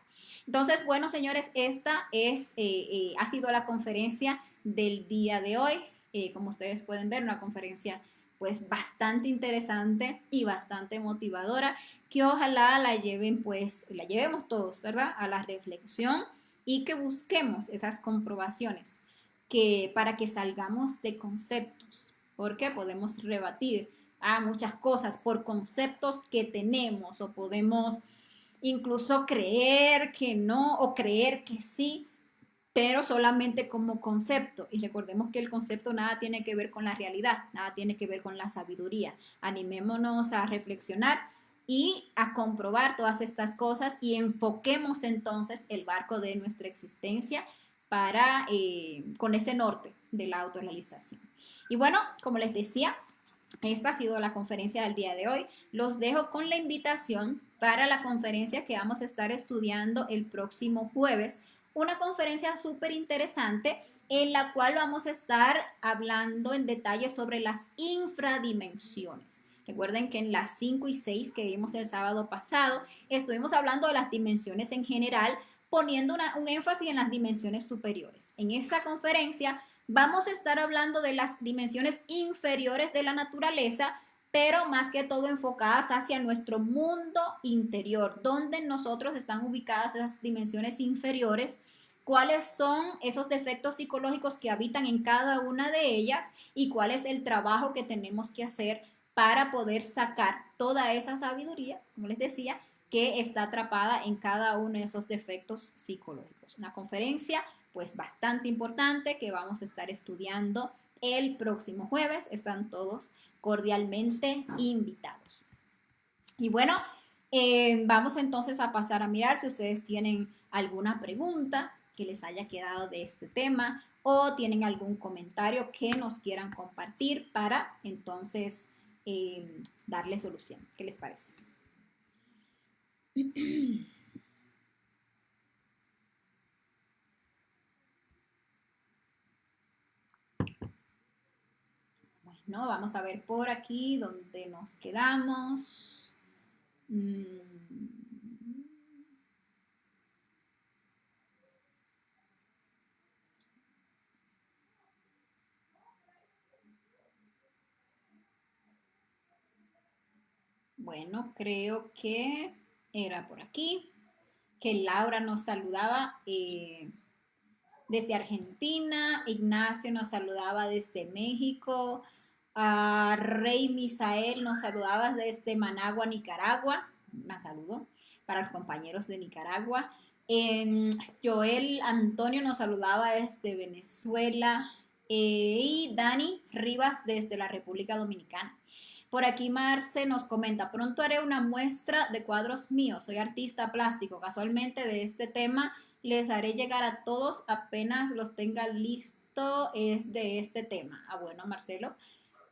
Entonces, bueno, señores, esta ha sido la conferencia del día de hoy. Como ustedes pueden ver, una conferencia pues bastante interesante y bastante motivadora, que ojalá la lleven, pues la llevemos todos, ¿verdad? A la reflexión y que busquemos esas comprobaciones que para que salgamos de conceptos, porque podemos rebatir a muchas cosas por conceptos que tenemos o podemos incluso creer que no o creer que sí, pero solamente como concepto. Y recordemos que el concepto nada tiene que ver con la realidad, nada tiene que ver con la sabiduría. Animémonos a reflexionar y a comprobar todas estas cosas y enfoquemos entonces el barco de nuestra existencia para con ese norte de la autorrealización. Y bueno, como les decía, esta ha sido la conferencia del día de hoy. Los dejo con la invitación para la conferencia que vamos a estar estudiando el próximo jueves. Una conferencia súper interesante en la cual vamos a estar hablando en detalle sobre las infradimensiones. Recuerden que en las 5 y 6 que vimos el sábado pasado, estuvimos hablando de las dimensiones en general, poniendo un énfasis en las dimensiones superiores. En esta conferencia vamos a estar hablando de las dimensiones inferiores de la naturaleza, pero más que todo enfocadas hacia nuestro mundo interior, donde nosotros están ubicadas esas dimensiones inferiores, cuáles son esos defectos psicológicos que habitan en cada una de ellas y cuál es el trabajo que tenemos que hacer para poder sacar toda esa sabiduría, como les decía, que está atrapada en cada uno de esos defectos psicológicos. Una conferencia pues bastante importante que vamos a estar estudiando el próximo jueves. Están todos cordialmente invitados. Y bueno, vamos entonces a pasar a mirar si ustedes tienen alguna pregunta que les haya quedado de este tema o tienen algún comentario que nos quieran compartir para entonces darle solución. ¿Qué les parece? Bueno, vamos a ver por aquí donde nos quedamos. Bueno, creo que era por aquí, que Laura nos saludaba desde Argentina, Ignacio nos saludaba desde México, Rey Misael nos saludaba desde Managua, Nicaragua. Un saludo para los compañeros de Nicaragua. Joel Antonio nos saludaba desde Venezuela y Dani Rivas desde la República Dominicana. Por aquí Marce nos comenta, pronto haré una muestra de cuadros míos, soy artista plástico, casualmente de este tema les haré llegar a todos apenas los tenga listo, es de este tema. Bueno, Marcelo.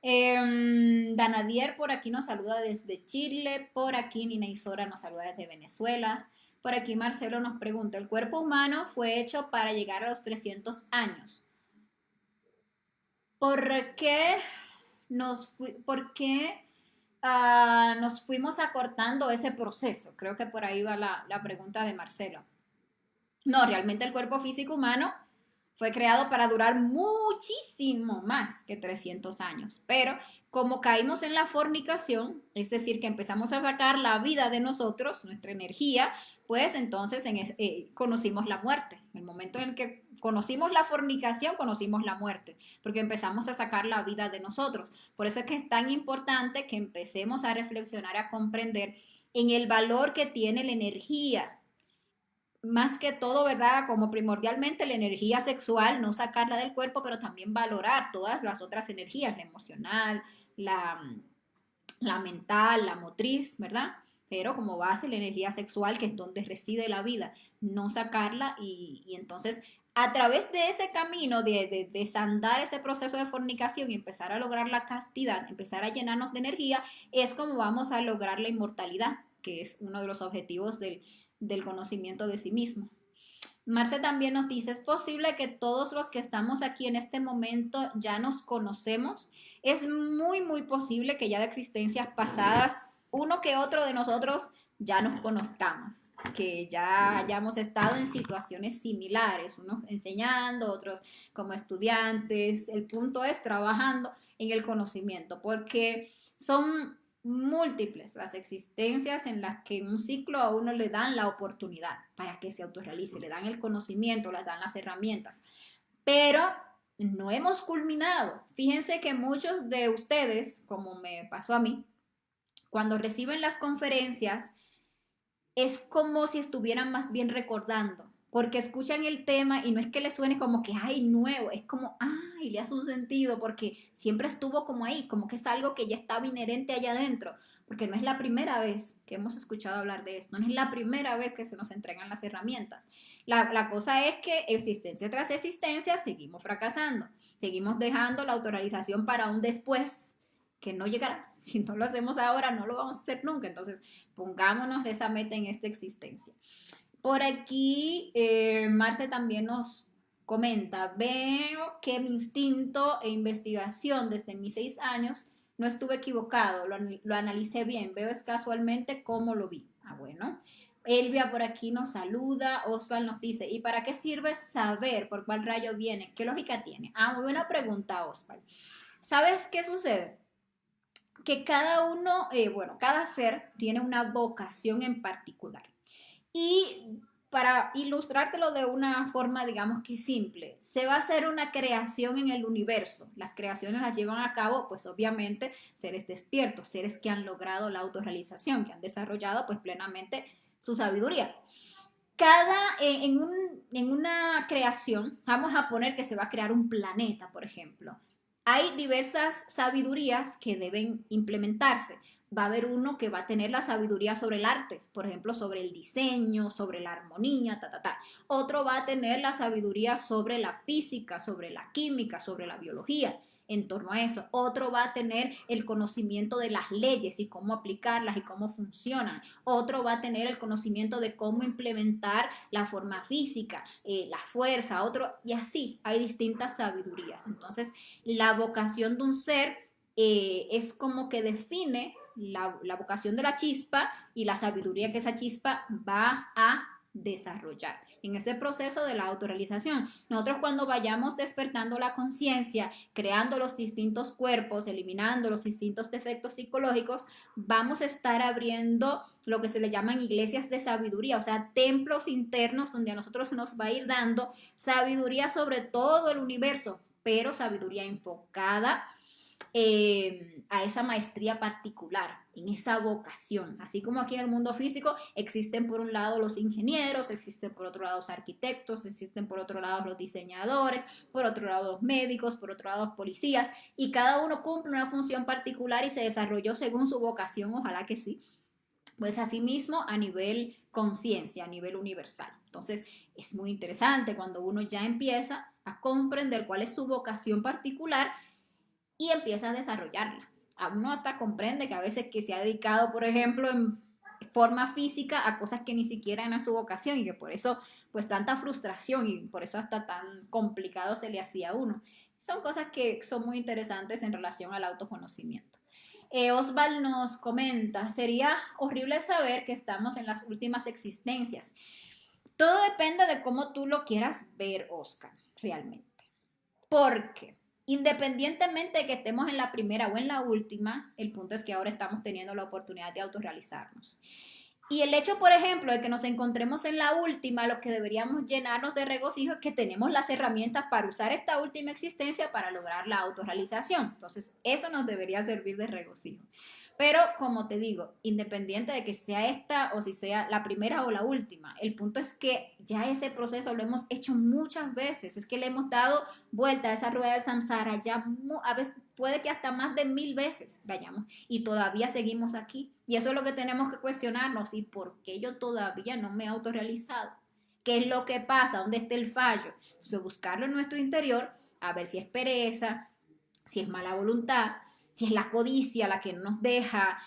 Danadier por aquí nos saluda desde Chile, por aquí Nina Isora nos saluda desde Venezuela, por aquí Marcelo nos pregunta, ¿el cuerpo humano fue hecho para llegar a los 300 años? ¿Por qué nos fuimos acortando ese proceso? Creo que por ahí va la pregunta de Marcelo. No, realmente el cuerpo físico humano fue creado para durar muchísimo más que 300 años, pero como caímos en la fornicación, es decir, que empezamos a sacar la vida de nosotros, nuestra energía, pues entonces conocimos la muerte. En el momento en que conocimos la fornicación, conocimos la muerte, porque empezamos a sacar la vida de nosotros. Por eso es que es tan importante que empecemos a reflexionar, a comprender en el valor que tiene la energía. Más que todo, ¿verdad? Como primordialmente la energía sexual, no sacarla del cuerpo, pero también valorar todas las otras energías, la emocional, la mental, la motriz, ¿verdad? Pero como base la energía sexual, que es donde reside la vida, no sacarla y entonces a través de ese camino de desandar ese proceso de fornicación y empezar a lograr la castidad, empezar a llenarnos de energía, es como vamos a lograr la inmortalidad, que es uno de los objetivos del conocimiento de sí mismo. Marce también nos dice, ¿es posible que todos los que estamos aquí en este momento ya nos conocemos? Es muy, muy posible que ya de existencias pasadas, uno que otro de nosotros ya nos conozcamos, que ya hayamos estado en situaciones similares, unos enseñando, otros como estudiantes. El punto es trabajando en el conocimiento, porque son múltiples las existencias en las que en un ciclo a uno le dan la oportunidad para que se autorrealice, le dan el conocimiento, le dan las herramientas, pero no hemos culminado. Fíjense que muchos de ustedes, como me pasó a mí, cuando reciben las conferencias, es como si estuvieran más bien recordando, porque escuchan el tema y no es que les suene como que, ay, nuevo, es como, ay, le hace un sentido, porque siempre estuvo como ahí, como que es algo que ya estaba inherente allá adentro, porque no es la primera vez que hemos escuchado hablar de esto, no es la primera vez que se nos entregan las herramientas. La cosa es que existencia tras existencia seguimos fracasando, seguimos dejando la autorrealización para un después que no llegará. Si no lo hacemos ahora, no lo vamos a hacer nunca. Entonces, pongámonos esa meta en esta existencia. Por aquí, Marce también nos comenta, veo que mi instinto e investigación desde mis 6 años no estuve equivocado, lo analicé bien, veo es casualmente cómo lo vi. Ah, bueno. Elvia por aquí nos saluda, Osval nos dice, ¿y para qué sirve saber por cuál rayo viene? ¿Qué lógica tiene? Ah, muy buena pregunta, Osval. ¿Sabes qué sucede? Que cada uno, bueno, cada ser tiene una vocación en particular. Y para ilustrártelo de una forma, digamos que simple, se va a hacer una creación en el universo. Las creaciones las llevan a cabo, pues obviamente, seres despiertos, seres que han logrado la autorrealización, que han desarrollado pues plenamente su sabiduría. En una creación, vamos a poner que se va a crear un planeta, por ejemplo. Hay diversas sabidurías que deben implementarse. Va a haber uno que va a tener la sabiduría sobre el arte, por ejemplo, sobre el diseño, sobre la armonía, ta, ta, ta. Otro va a tener la sabiduría sobre la física, sobre la química, sobre la biología en torno a eso. Otro va a tener el conocimiento de las leyes y cómo aplicarlas y cómo funcionan. Otro va a tener el conocimiento de cómo implementar la forma física, la fuerza, otro, y así hay distintas sabidurías. Entonces, la vocación de un ser es como que define la vocación de la chispa y la sabiduría que esa chispa va a desarrollar en ese proceso de la autorrealización. Nosotros cuando vayamos despertando la conciencia, creando los distintos cuerpos, eliminando los distintos defectos psicológicos, vamos a estar abriendo lo que se le llaman iglesias de sabiduría, o sea, templos internos donde a nosotros nos va a ir dando sabiduría sobre todo el universo, pero sabiduría enfocada a esa maestría particular, en esa vocación. Así como aquí en el mundo físico existen por un lado los ingenieros, existen por otro lado los arquitectos, existen por otro lado los diseñadores, por otro lado los médicos, por otro lado los policías, y cada uno cumple una función particular y se desarrolló según su vocación, ojalá que sí. Pues asimismo a nivel conciencia, a nivel universal. Entonces es muy interesante cuando uno ya empieza a comprender cuál es su vocación particular y empieza a desarrollarla. A uno hasta comprende que a veces que se ha dedicado, por ejemplo, en forma física a cosas que ni siquiera eran su vocación y que por eso pues tanta frustración y por eso hasta tan complicado se le hacía a uno. Son cosas que son muy interesantes en relación al autoconocimiento. Osval nos comenta, sería horrible saber que estamos en las últimas existencias. Todo depende de cómo tú lo quieras ver, Oscar, realmente. Porque independientemente de que estemos en la primera o en la última, el punto es que ahora estamos teniendo la oportunidad de autorrealizarnos. Y el hecho, por ejemplo, de que nos encontremos en la última, lo que deberíamos llenarnos de regocijo es que tenemos las herramientas para usar esta última existencia para lograr la autorrealización. Entonces, eso nos debería servir de regocijo. Pero, como te digo, independiente de que sea esta o si sea la primera o la última, el punto es que ya ese proceso lo hemos hecho muchas veces. Es que le hemos dado vuelta a esa rueda del samsara ya a veces puede que hasta más de 1000 veces vayamos y todavía seguimos aquí. Y eso es lo que tenemos que cuestionarnos. ¿Y por qué yo todavía no me he autorrealizado? ¿Qué es lo que pasa? ¿Dónde está el fallo? Entonces, buscarlo en nuestro interior, a ver si es pereza, si es mala voluntad, si es la codicia la que no nos deja,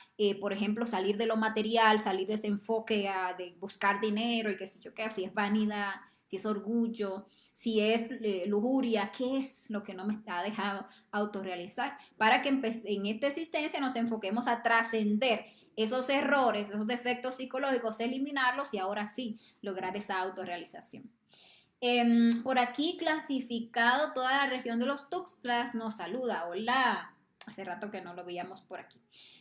por ejemplo, salir de lo material, salir de ese enfoque de buscar dinero y qué sé yo qué, si es vanidad, si es orgullo, si es lujuria, qué es lo que no me ha dejado autorrealizar, para que en esta existencia nos enfoquemos a trascender esos errores, esos defectos psicológicos, eliminarlos y ahora sí lograr esa autorrealización. Por aquí clasificado toda la región de los Tuxtlas nos saluda. Hola, Hace rato que no lo veíamos por aquí.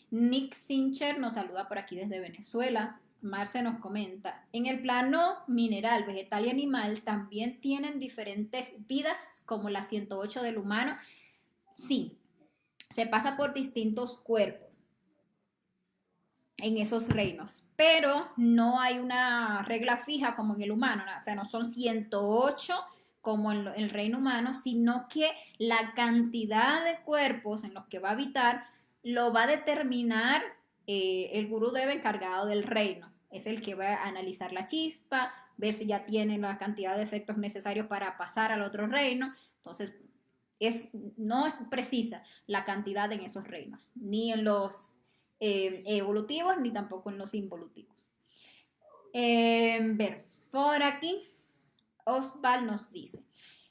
Nick Sincher nos saluda por aquí desde Venezuela. Marce nos comenta, en el plano mineral, vegetal y animal también tienen diferentes vidas como la 108 del humano. Sí, se pasa por distintos cuerpos en esos reinos, pero no hay una regla fija como en el humano, ¿no? O sea, no son 108 como en el reino humano, sino que la cantidad de cuerpos en los que va a habitar lo va a determinar el gurú debe encargado del reino. Es el que va a analizar la chispa, ver si ya tiene la cantidad de efectos necesarios para pasar al otro reino. Entonces, no es precisa la cantidad en esos reinos, ni en los evolutivos, ni tampoco en los involutivos. Ver, por aquí Osval nos dice,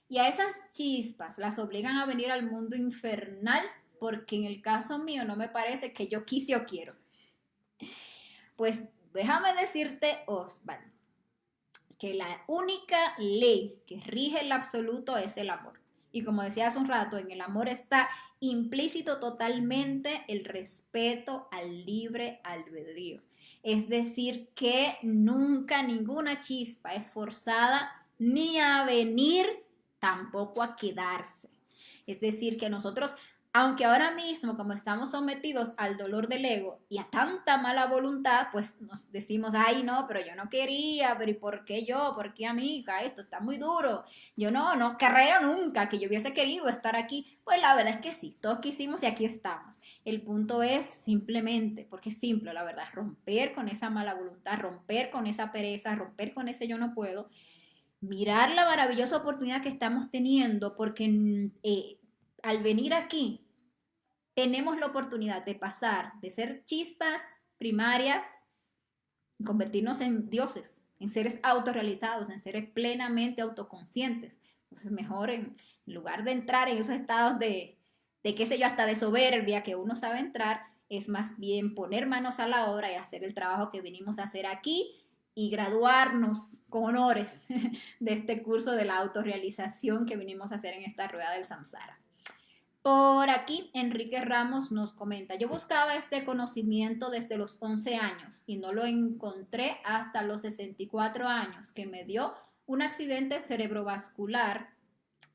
y a esas chispas las obligan a venir al mundo infernal porque en el caso mío no me parece que yo quise o quiero. Pues déjame decirte, Osval, que la única ley que rige el absoluto es el amor. Y como decía hace un rato, en el amor está implícito totalmente el respeto al libre albedrío. Es decir, que nunca ninguna chispa es forzada ni a venir, tampoco a quedarse. Es decir, que nosotros, aunque ahora mismo como estamos sometidos al dolor del ego y a tanta mala voluntad, pues nos decimos, ay no, pero yo no quería, pero ¿y por qué yo? ¿Por qué amiga? Esto está muy duro. Yo no creo nunca que yo hubiese querido estar aquí. Pues la verdad es que sí, todos quisimos y aquí estamos. El punto es simplemente, porque es simple la verdad, romper con esa mala voluntad, romper con esa pereza, romper con ese yo no puedo, mirar la maravillosa oportunidad que estamos teniendo, porque al venir aquí tenemos la oportunidad de pasar de ser chispas primarias, convertirnos en dioses, en seres autorrealizados, en seres plenamente autoconscientes. Entonces, mejor en lugar de entrar en esos estados de qué sé yo, hasta de soberbia que uno sabe entrar, es más bien poner manos a la obra y hacer el trabajo que venimos a hacer aquí y graduarnos con honores de este curso de la autorrealización que venimos a hacer en esta rueda del samsara. Por aquí, Enrique Ramos nos comenta, yo buscaba este conocimiento desde los 11 años y no lo encontré hasta los 64 años, que me dio un accidente cerebrovascular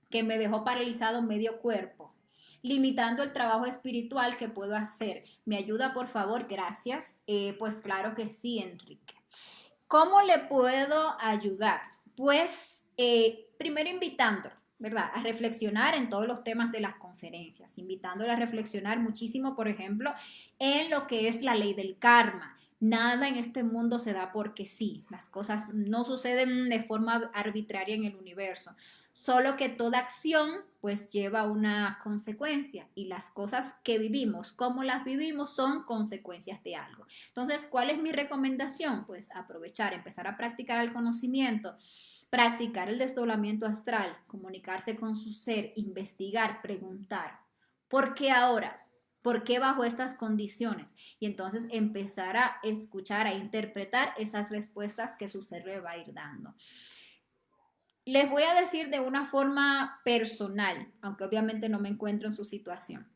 que me dejó paralizado medio cuerpo, limitando el trabajo espiritual que puedo hacer. ¿Me ayuda, por favor? Gracias. Pues claro que sí, Enrique. ¿Cómo le puedo ayudar? Pues primero invitándolo, ¿verdad? A reflexionar en todos los temas de las conferencias, invitándole a reflexionar muchísimo, por ejemplo, en lo que es la ley del karma. Nada en este mundo se da porque sí, las cosas no suceden de forma arbitraria en el universo, solo que toda acción pues lleva una consecuencia y las cosas que vivimos, como las vivimos, son consecuencias de algo. Entonces, ¿cuál es mi recomendación? Pues aprovechar, empezar a practicar el conocimiento, practicar el desdoblamiento astral, comunicarse con su ser, investigar, preguntar. ¿Por qué ahora? ¿Por qué bajo estas condiciones? Y entonces empezar a escuchar, a interpretar esas respuestas que su ser le va a ir dando. Les voy a decir de una forma personal, aunque obviamente no me encuentro en su situación.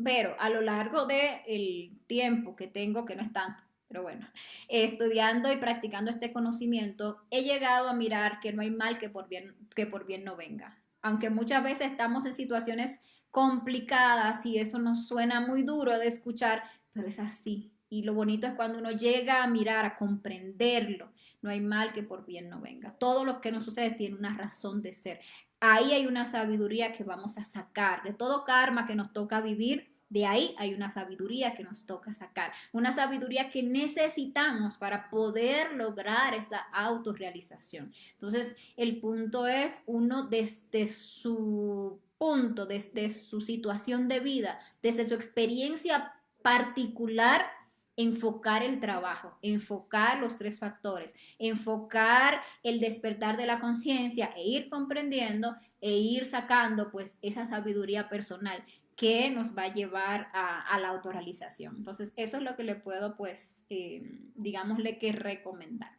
Pero a lo largo del tiempo que tengo, que no es tanto, pero bueno, estudiando y practicando este conocimiento, he llegado a mirar que no hay mal que por bien no venga. Aunque muchas veces estamos en situaciones complicadas y eso nos suena muy duro de escuchar, pero es así. Y lo bonito es cuando uno llega a mirar, a comprenderlo. No hay mal que por bien no venga. Todo lo que nos sucede tiene una razón de ser. Ahí hay una sabiduría que vamos a sacar. De todo karma que nos toca vivir, de ahí hay una sabiduría que nos toca sacar. Una sabiduría que necesitamos para poder lograr esa autorrealización. Entonces, el punto es uno desde su punto, desde su situación de vida, desde su experiencia particular, enfocar el trabajo, enfocar los tres factores, enfocar el despertar de la conciencia e ir comprendiendo e ir sacando pues esa sabiduría personal que nos va a llevar a la autorrealización. Entonces, eso es lo que le puedo pues, digámosle que recomendar.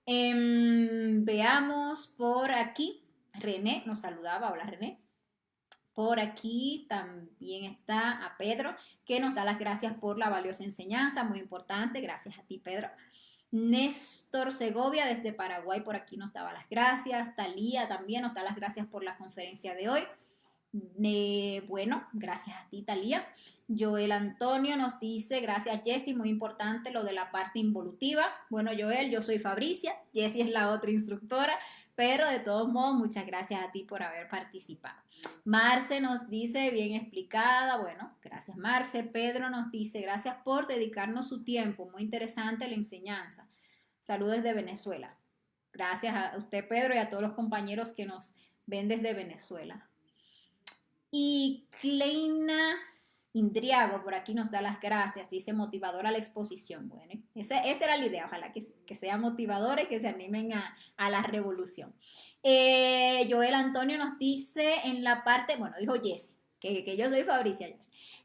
Veamos por aquí, René nos saludaba, hola René. Por aquí también está a Pedro, que nos da las gracias por la valiosa enseñanza, muy importante. Gracias a ti, Pedro. Néstor Segovia desde Paraguay por aquí nos daba las gracias. Talía también nos da las gracias por la conferencia de hoy. Bueno, gracias a ti, Talía. Joel Antonio nos dice, gracias Jessie, muy importante lo de la parte involutiva. Bueno, Joel, yo soy Fabricia, Jessie es la otra instructora, pero de todos modos, muchas gracias a ti por haber participado. Marce nos dice, bien explicada, bueno, gracias Marce. Pedro nos dice, gracias por dedicarnos su tiempo, muy interesante la enseñanza. Saludos desde Venezuela. Gracias a usted, Pedro, y a todos los compañeros que nos ven desde Venezuela. Y Kleina Indriago por aquí nos da las gracias, dice motivadora la exposición. Bueno, esa era la idea, ojalá que sean motivadores, que se animen a la revolución. Joel Antonio nos dice en la parte, bueno, dijo Jessie, que yo soy Fabricia.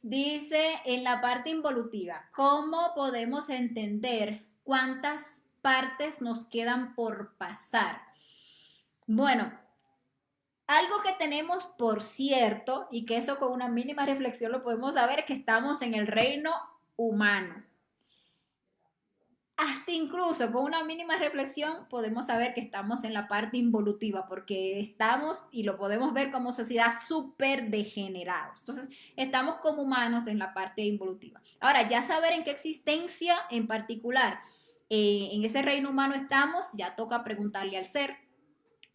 Dice en la parte involutiva, ¿cómo podemos entender cuántas partes nos quedan por pasar? Bueno, algo que tenemos por cierto, y que eso con una mínima reflexión lo podemos saber, es que estamos en el reino humano. Hasta incluso con una mínima reflexión podemos saber que estamos en la parte involutiva, porque estamos, y lo podemos ver como sociedad, súper degenerados. Entonces, estamos como humanos en la parte involutiva. Ahora, ya saber en qué existencia en particular, en ese reino humano estamos, ya toca preguntarle al ser,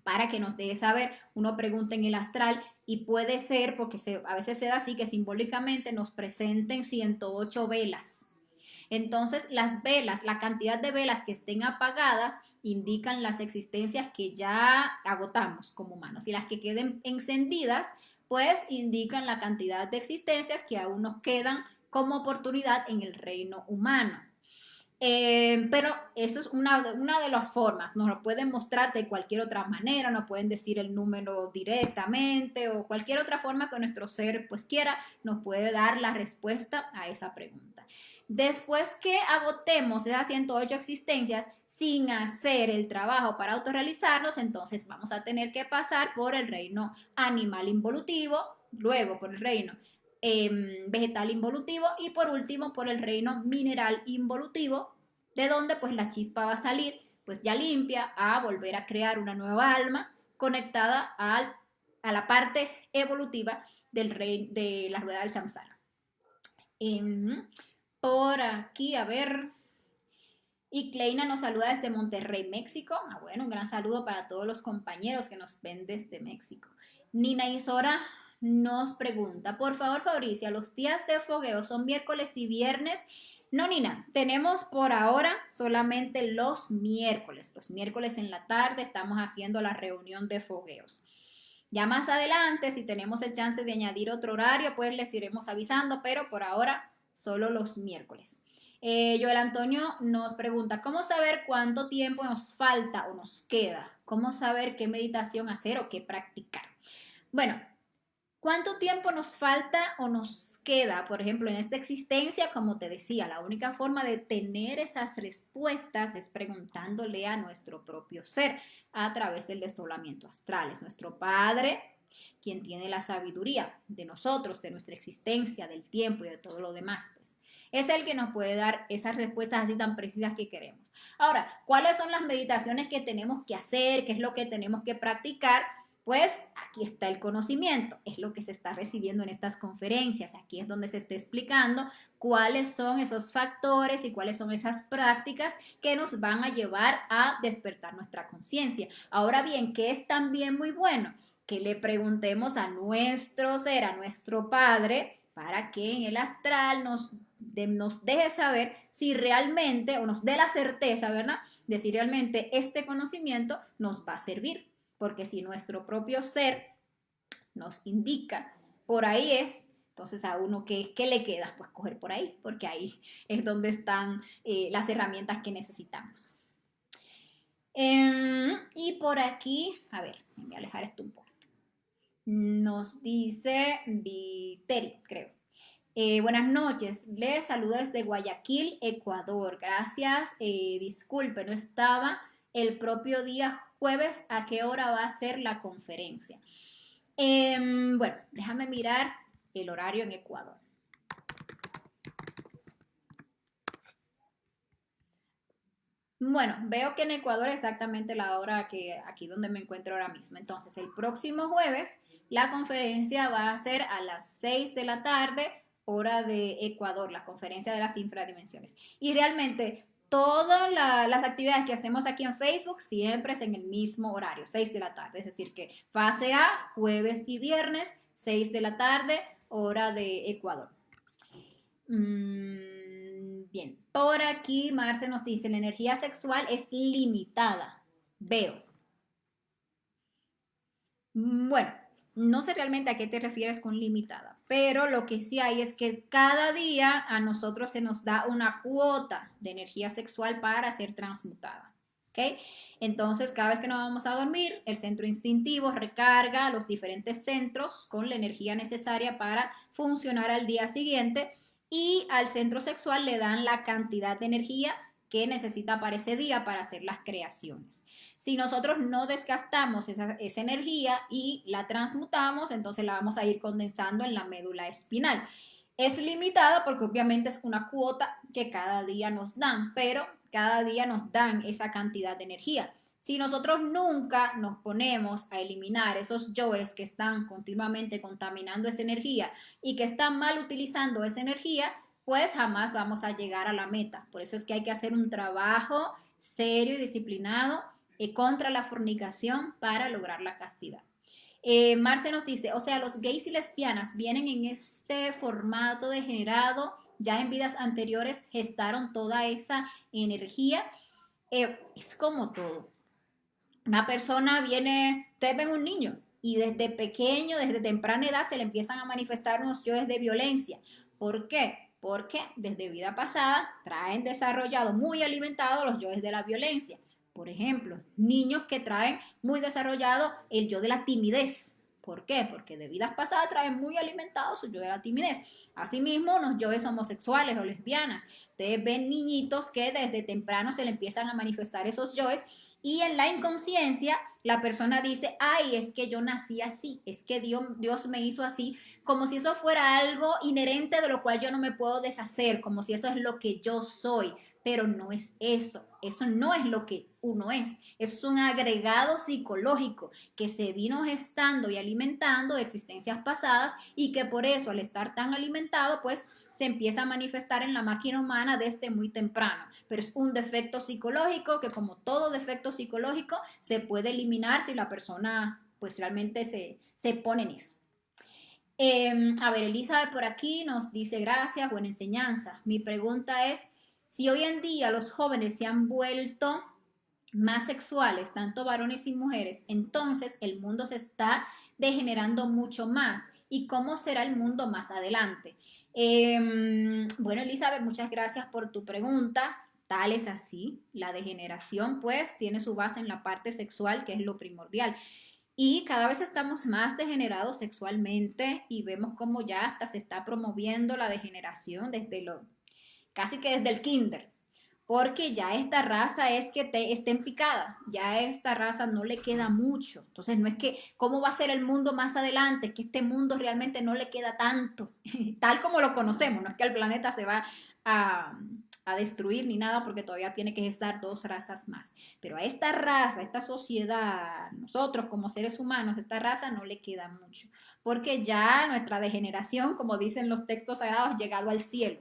para que nos deje saber. Uno pregunta en el astral y puede ser, porque a veces se da así, que simbólicamente nos presenten 108 velas. Entonces, las velas, la cantidad de velas que estén apagadas indican las existencias que ya agotamos como humanos, y las que queden encendidas, pues indican la cantidad de existencias que aún nos quedan como oportunidad en el reino humano. Pero eso es una de las formas, nos lo pueden mostrar de cualquier otra manera, nos pueden decir el número directamente o cualquier otra forma que nuestro ser pues quiera, nos puede dar la respuesta a esa pregunta. Después que agotemos esas 108 existencias sin hacer el trabajo para autorrealizarnos, entonces vamos a tener que pasar por el reino animal involutivo, luego por el reino vegetal involutivo y por último por el reino mineral involutivo, de donde pues la chispa va a salir pues ya limpia a volver a crear una nueva alma conectada a la parte evolutiva de la rueda del samsara. Por aquí, a ver, y Kleina nos saluda desde Monterrey, México. Bueno, un gran saludo para todos los compañeros que nos ven desde México. Nina Isora nos pregunta, por favor, Fabricia, ¿los días de fogueo son miércoles y viernes? No, Nina, tenemos por ahora solamente los miércoles. Los miércoles en la tarde estamos haciendo la reunión de fogueos. Ya más adelante, si tenemos el chance de añadir otro horario, pues les iremos avisando, pero por ahora solo los miércoles. Joel Antonio nos pregunta, ¿cómo saber cuánto tiempo nos falta o nos queda? ¿Cómo saber qué meditación hacer o qué practicar? Bueno, ¿cuánto tiempo nos falta o nos queda? Por ejemplo, en esta existencia, como te decía, la única forma de tener esas respuestas es preguntándole a nuestro propio ser a través del desdoblamiento astral. Es nuestro Padre quien tiene la sabiduría de nosotros, de nuestra existencia, del tiempo y de todo lo demás, pues. Es el que nos puede dar esas respuestas así tan precisas que queremos. Ahora, ¿cuáles son las meditaciones que tenemos que hacer? ¿Qué es lo que tenemos que practicar? Pues aquí está el conocimiento, es lo que se está recibiendo en estas conferencias. Aquí es donde se está explicando cuáles son esos factores y cuáles son esas prácticas que nos van a llevar a despertar nuestra conciencia. Ahora bien, ¿qué es también muy bueno? Que le preguntemos a nuestro ser, a nuestro Padre, para que en el astral nos deje saber si realmente, o nos dé la certeza, ¿verdad?, de si realmente este conocimiento nos va a servir. Porque si nuestro propio ser nos indica, por ahí es, entonces a uno, ¿qué le queda? Pues coger por ahí, porque ahí es donde están las herramientas que necesitamos. Y por aquí, a ver, voy a alejar esto un poquito. Nos dice Viteri, creo. Buenas noches, les saludo desde Guayaquil, Ecuador. Gracias, disculpe, no estaba el propio día jueves. ¿A qué hora va a ser la conferencia? Bueno, déjame mirar el horario en Ecuador. Bueno, veo que en Ecuador es exactamente la hora que aquí donde me encuentro ahora mismo. Entonces, el próximo jueves la conferencia va a ser a las 6 de la tarde, hora de Ecuador, la conferencia de las infradimensiones. Y realmente todas las actividades que hacemos aquí en Facebook siempre es en el mismo horario, 6 de la tarde. Es decir, que fase A, jueves y viernes, 6 de la tarde, hora de Ecuador. Bien, por aquí Marce nos dice, la energía sexual es limitada. Veo. Bueno, no sé realmente a qué te refieres con limitada, pero lo que sí hay es que cada día a nosotros se nos da una cuota de energía sexual para ser transmutada. ¿Ok? Entonces, cada vez que nos vamos a dormir, el centro instintivo recarga los diferentes centros con la energía necesaria para funcionar al día siguiente y al centro sexual le dan la cantidad de energía que necesita para ese día para hacer las creaciones. Si nosotros no desgastamos esa energía y la transmutamos, entonces la vamos a ir condensando en la médula espinal. Es limitada porque obviamente es una cuota que cada día nos dan, pero cada día nos dan esa cantidad de energía. Si nosotros nunca nos ponemos a eliminar esos yoes que están continuamente contaminando esa energía y que están mal utilizando esa energía, pues jamás vamos a llegar a la meta. Por eso es que hay que hacer un trabajo serio y disciplinado contra la fornicación para lograr la castidad. Marce nos dice, o sea, los gays y lesbianas vienen en ese formato degenerado, ya en vidas anteriores gestaron toda esa energía. Es como todo. Una persona viene, te ven un niño y desde pequeño, desde temprana edad se le empiezan a manifestar unos yoes de violencia. ¿Por qué? Porque desde vida pasada traen desarrollado, muy alimentado los yoes de la violencia. Por ejemplo, niños que traen muy desarrollado el yo de la timidez. ¿Por qué? Porque de vidas pasadas traen muy alimentado su yo de la timidez. Asimismo, los yoes homosexuales o lesbianas. Ustedes ven niñitos que desde temprano se le empiezan a manifestar esos yoes y en la inconsciencia la persona dice, ay, es que yo nací así, es que Dios me hizo así, como si eso fuera algo inherente de lo cual yo no me puedo deshacer, como si eso es lo que yo soy, pero no es eso no es lo que uno es un agregado psicológico que se vino gestando y alimentando de existencias pasadas y que por eso al estar tan alimentado pues se empieza a manifestar en la máquina humana desde muy temprano, pero es un defecto psicológico que como todo defecto psicológico se puede eliminar si la persona pues realmente se pone en eso. A ver, Elizabeth por aquí nos dice gracias, buena enseñanza. Mi pregunta es, si hoy en día los jóvenes se han vuelto más sexuales, tanto varones y mujeres, entonces el mundo se está degenerando mucho más. ¿Y cómo será el mundo más adelante? Bueno, Elizabeth, muchas gracias por tu pregunta. Tal es así. La degeneración, pues, tiene su base en la parte sexual, que es lo primordial. Y cada vez estamos más degenerados sexualmente y vemos cómo ya hasta se está promoviendo la degeneración casi que desde el kinder, porque ya esta raza es que esté en picada, ya a esta raza no le queda mucho. Entonces no es que cómo va a ser el mundo más adelante, es que este mundo realmente no le queda tanto, tal como lo conocemos, no es que el planeta se va a, a destruir ni nada porque todavía tiene que gestar dos razas más. Pero a esta raza, a esta sociedad, nosotros como seres humanos, a esta raza no le queda mucho, porque ya nuestra degeneración, como dicen los textos sagrados, ha llegado al cielo.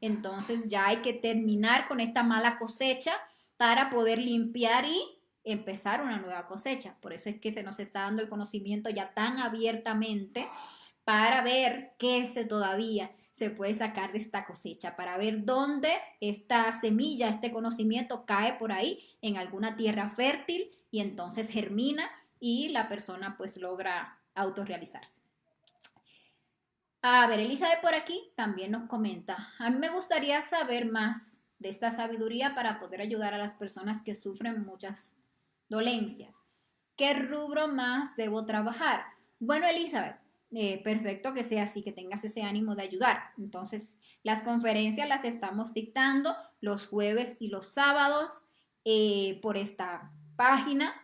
Entonces ya hay que terminar con esta mala cosecha para poder limpiar y empezar una nueva cosecha. Por eso es que se nos está dando el conocimiento ya tan abiertamente para ver qué todavía se puede sacar de esta cosecha, para ver dónde esta semilla, este conocimiento cae por ahí en alguna tierra fértil y entonces germina y la persona pues logra autorrealizarse. A ver, Elizabeth por aquí también nos comenta, a mí me gustaría saber más de esta sabiduría para poder ayudar a las personas que sufren muchas dolencias. ¿Qué rubro más debo trabajar? Bueno, Elizabeth, perfecto que sea así, que tengas ese ánimo de ayudar. Entonces, las conferencias las estamos dictando los jueves y los sábados por esta página.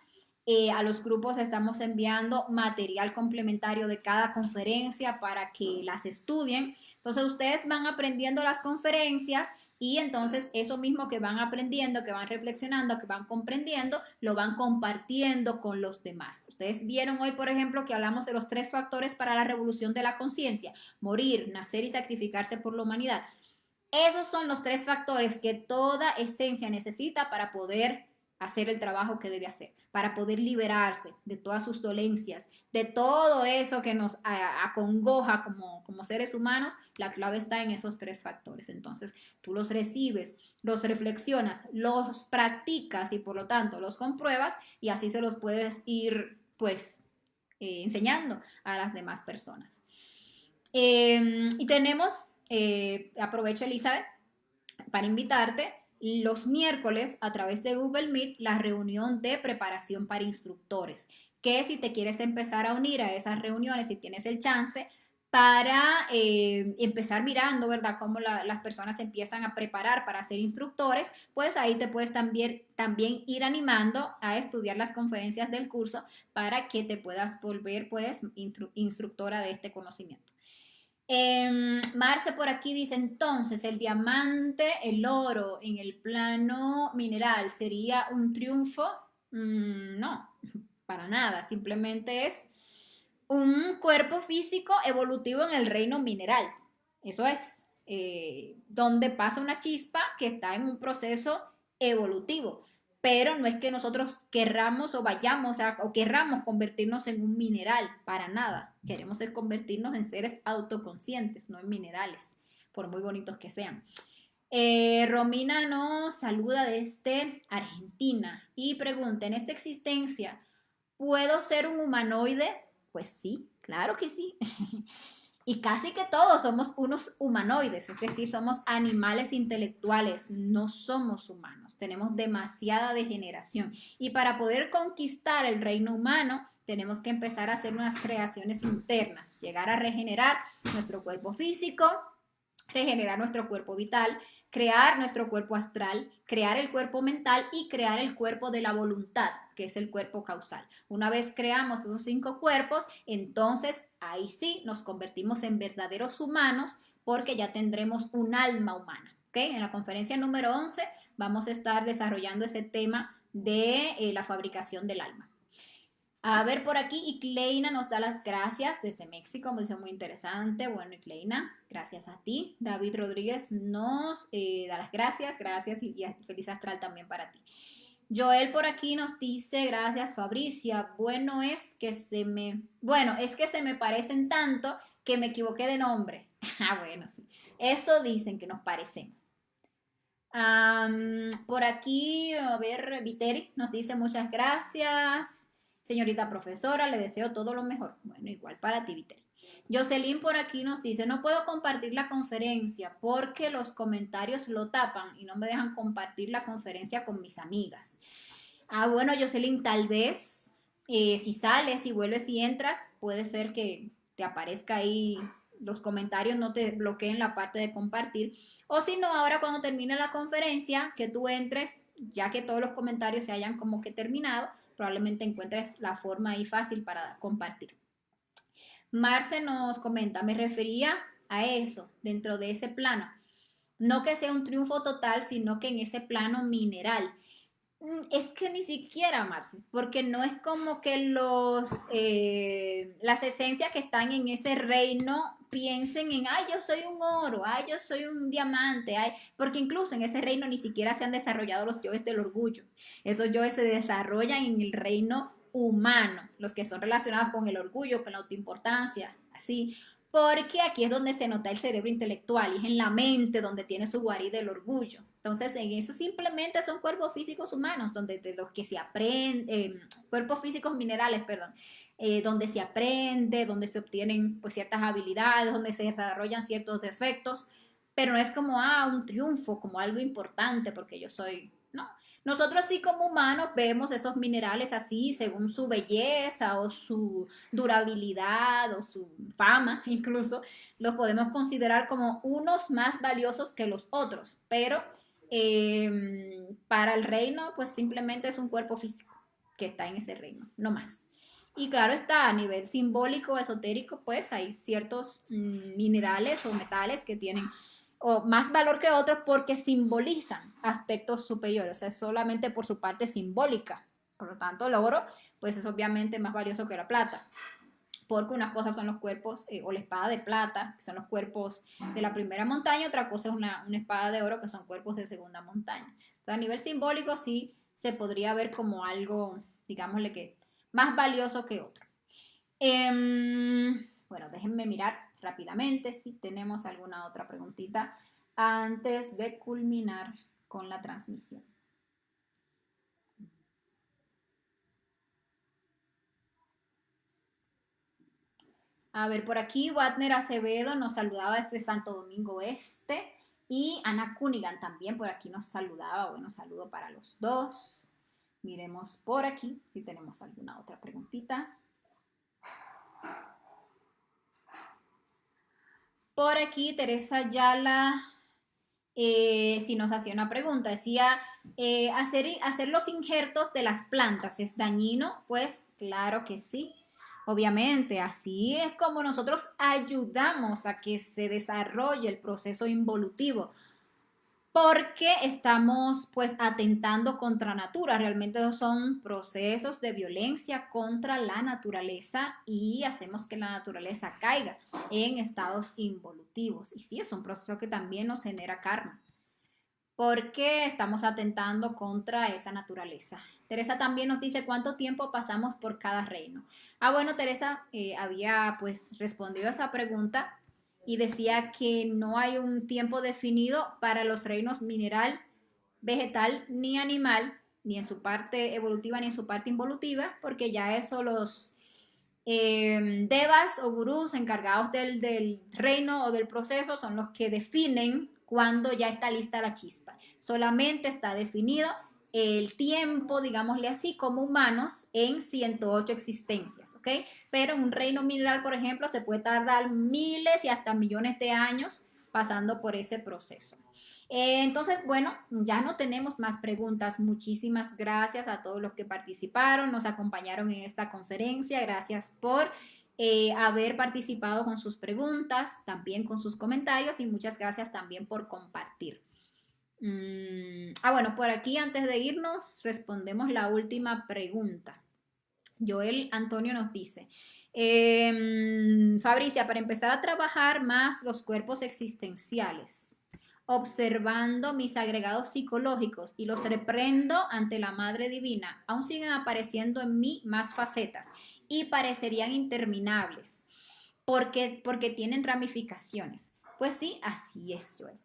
A los grupos estamos enviando material complementario de cada conferencia para que las estudien. Entonces ustedes van aprendiendo las conferencias y entonces eso mismo que van aprendiendo, que van reflexionando, que van comprendiendo, lo van compartiendo con los demás. Ustedes vieron hoy, por ejemplo, que hablamos de los 3 factores para la revolución de la conciencia: morir, nacer y sacrificarse por la humanidad. Esos son los 3 factores que toda esencia necesita para poder hacer el trabajo que debe hacer, para poder liberarse de todas sus dolencias, de todo eso que nos acongoja como seres humanos. La clave está en esos 3 factores. Entonces, tú los recibes, los reflexionas, los practicas y por lo tanto los compruebas, y así se los puedes ir, pues, enseñando a las demás personas. Y tenemos, aprovecho, Elizabeth, para invitarte los miércoles a través de Google Meet la reunión de preparación para instructores, que si te quieres empezar a unir a esas reuniones, si tienes el chance, para empezar mirando, ¿verdad?, cómo las personas empiezan a preparar para ser instructores, pues ahí te puedes también ir animando a estudiar las conferencias del curso para que te puedas volver, pues, instructora de este conocimiento. Marce por aquí dice: entonces el diamante, el oro en el plano mineral sería un triunfo. No, para nada, simplemente es un cuerpo físico evolutivo en el reino mineral. Eso es, donde pasa una chispa que está en un proceso evolutivo. Pero no es que nosotros querramos o vayamos o querramos convertirnos en un mineral, para nada. Queremos convertirnos en seres autoconscientes, no en minerales, por muy bonitos que sean. Romina nos saluda desde Argentina y pregunta: ¿en esta existencia puedo ser un humanoide? Pues sí, claro que sí. Y casi que todos somos unos humanoides, es decir, somos animales intelectuales, no somos humanos, tenemos demasiada degeneración. Y para poder conquistar el reino humano, tenemos que empezar a hacer unas creaciones internas, llegar a regenerar nuestro cuerpo físico, regenerar nuestro cuerpo vital, crear nuestro cuerpo astral, crear el cuerpo mental y crear el cuerpo de la voluntad, que es el cuerpo causal. Una vez creamos esos 5 cuerpos, entonces ahí sí nos convertimos en verdaderos humanos, porque ya tendremos un alma humana. ¿Okay? En la conferencia número 11 vamos a estar desarrollando ese tema de la fabricación del alma. A ver, por aquí, Icleina nos da las gracias desde México, me dice muy interesante. Bueno, Icleina, gracias a ti. David Rodríguez nos da las gracias y feliz astral también para ti. Joel por aquí nos dice: gracias, Fabricia. Es que se me parecen tanto que me equivoqué de nombre. Bueno, sí. Eso dicen, que nos parecemos. Por aquí, a ver, Viteri nos dice: muchas gracias. Señorita profesora, le deseo todo lo mejor. Bueno, igual para ti, Viteri. Jocelyn por aquí nos dice: no puedo compartir la conferencia porque los comentarios lo tapan y no me dejan compartir la conferencia con mis amigas. Bueno, Jocelyn, tal vez si sales y vuelves y entras, puede ser que te aparezca ahí, los comentarios no te bloqueen la parte de compartir. O si no, ahora cuando termine la conferencia, que tú entres, ya que todos los comentarios se hayan como que terminado, probablemente encuentres la forma ahí fácil para compartir. Marce nos comenta: me refería a eso, dentro de ese plano. No que sea un triunfo total, sino que en ese plano mineral. Es que ni siquiera, Marce, porque no es como que las esencias que están en ese reino piensen en: ay, yo soy un oro, ay, yo soy un diamante, ay, porque incluso en ese reino ni siquiera se han desarrollado los yoes del orgullo. Esos yoes se desarrollan en el reino humano, los que son relacionados con el orgullo, con la autoimportancia, así. Porque aquí es donde se nota el cerebro intelectual y es en la mente donde tiene su guarida el orgullo. Entonces, en eso simplemente son cuerpos físicos humanos, donde de los que se aprende, cuerpos físicos minerales, perdón, donde se aprende, donde se obtienen pues ciertas habilidades, donde se desarrollan ciertos defectos, pero no es como un triunfo, como algo importante porque yo soy, no. Nosotros sí, como humanos, vemos esos minerales así según su belleza o su durabilidad o su fama, incluso los podemos considerar como unos más valiosos que los otros, pero para el reino pues simplemente es un cuerpo físico. que está en ese reino, no más. Y claro está, a nivel simbólico, esotérico, pues hay ciertos minerales o metales que tienen o más valor que otros porque simbolizan aspectos superiores, o sea, solamente por su parte simbólica. Por lo tanto, el oro, pues es obviamente más valioso que la plata, porque unas cosas son los cuerpos, o la espada de plata, que son los cuerpos de la primera montaña, otra cosa es una espada de oro, que son cuerpos de segunda montaña. Entonces, a nivel simbólico sí se podría ver como algo, digámosle que más valioso que otro. Bueno, déjenme mirar rápidamente si tenemos alguna otra preguntita antes de culminar con la transmisión. A ver, por aquí Watner Acevedo nos saludaba desde Santo Domingo Este y Ana Cunigan también por aquí nos saludaba. Bueno, saludo para los dos. Miremos por aquí si tenemos alguna otra preguntita. Por aquí Teresa Yala si nos hacía una pregunta, decía, ¿hacer los injertos de las plantas es dañino? Pues claro que sí. Obviamente, así es como nosotros ayudamos a que se desarrolle el proceso involutivo, porque estamos pues atentando contra natura. Realmente son procesos de violencia contra la naturaleza y hacemos que la naturaleza caiga en estados involutivos. Y sí, es un proceso que también nos genera karma, porque estamos atentando contra esa naturaleza. Teresa también nos dice cuánto tiempo pasamos por cada reino. Bueno, Teresa había pues respondido a esa pregunta y decía que no hay un tiempo definido para los reinos mineral, vegetal ni animal, ni en su parte evolutiva ni en su parte involutiva, porque ya eso los devas o gurús encargados del reino o del proceso son los que definen cuando ya está lista la chispa. Solamente está definido el tiempo, digámosle así, como humanos en 108 existencias, ¿ok? Pero en un reino mineral, por ejemplo, se puede tardar miles y hasta millones de años pasando por ese proceso. Entonces, bueno, ya no tenemos más preguntas. Muchísimas gracias a todos los que participaron, nos acompañaron en esta conferencia. Gracias por haber participado con sus preguntas, también con sus comentarios y muchas gracias también por compartir. Bueno, por aquí antes de irnos respondemos la última pregunta. Joel Antonio nos dice, Fabricia, para empezar a trabajar más los cuerpos existenciales, observando mis agregados psicológicos y los reprendo ante la Madre Divina, aún siguen apareciendo en mí más facetas y parecerían interminables porque tienen ramificaciones. Pues sí, así es, Joel.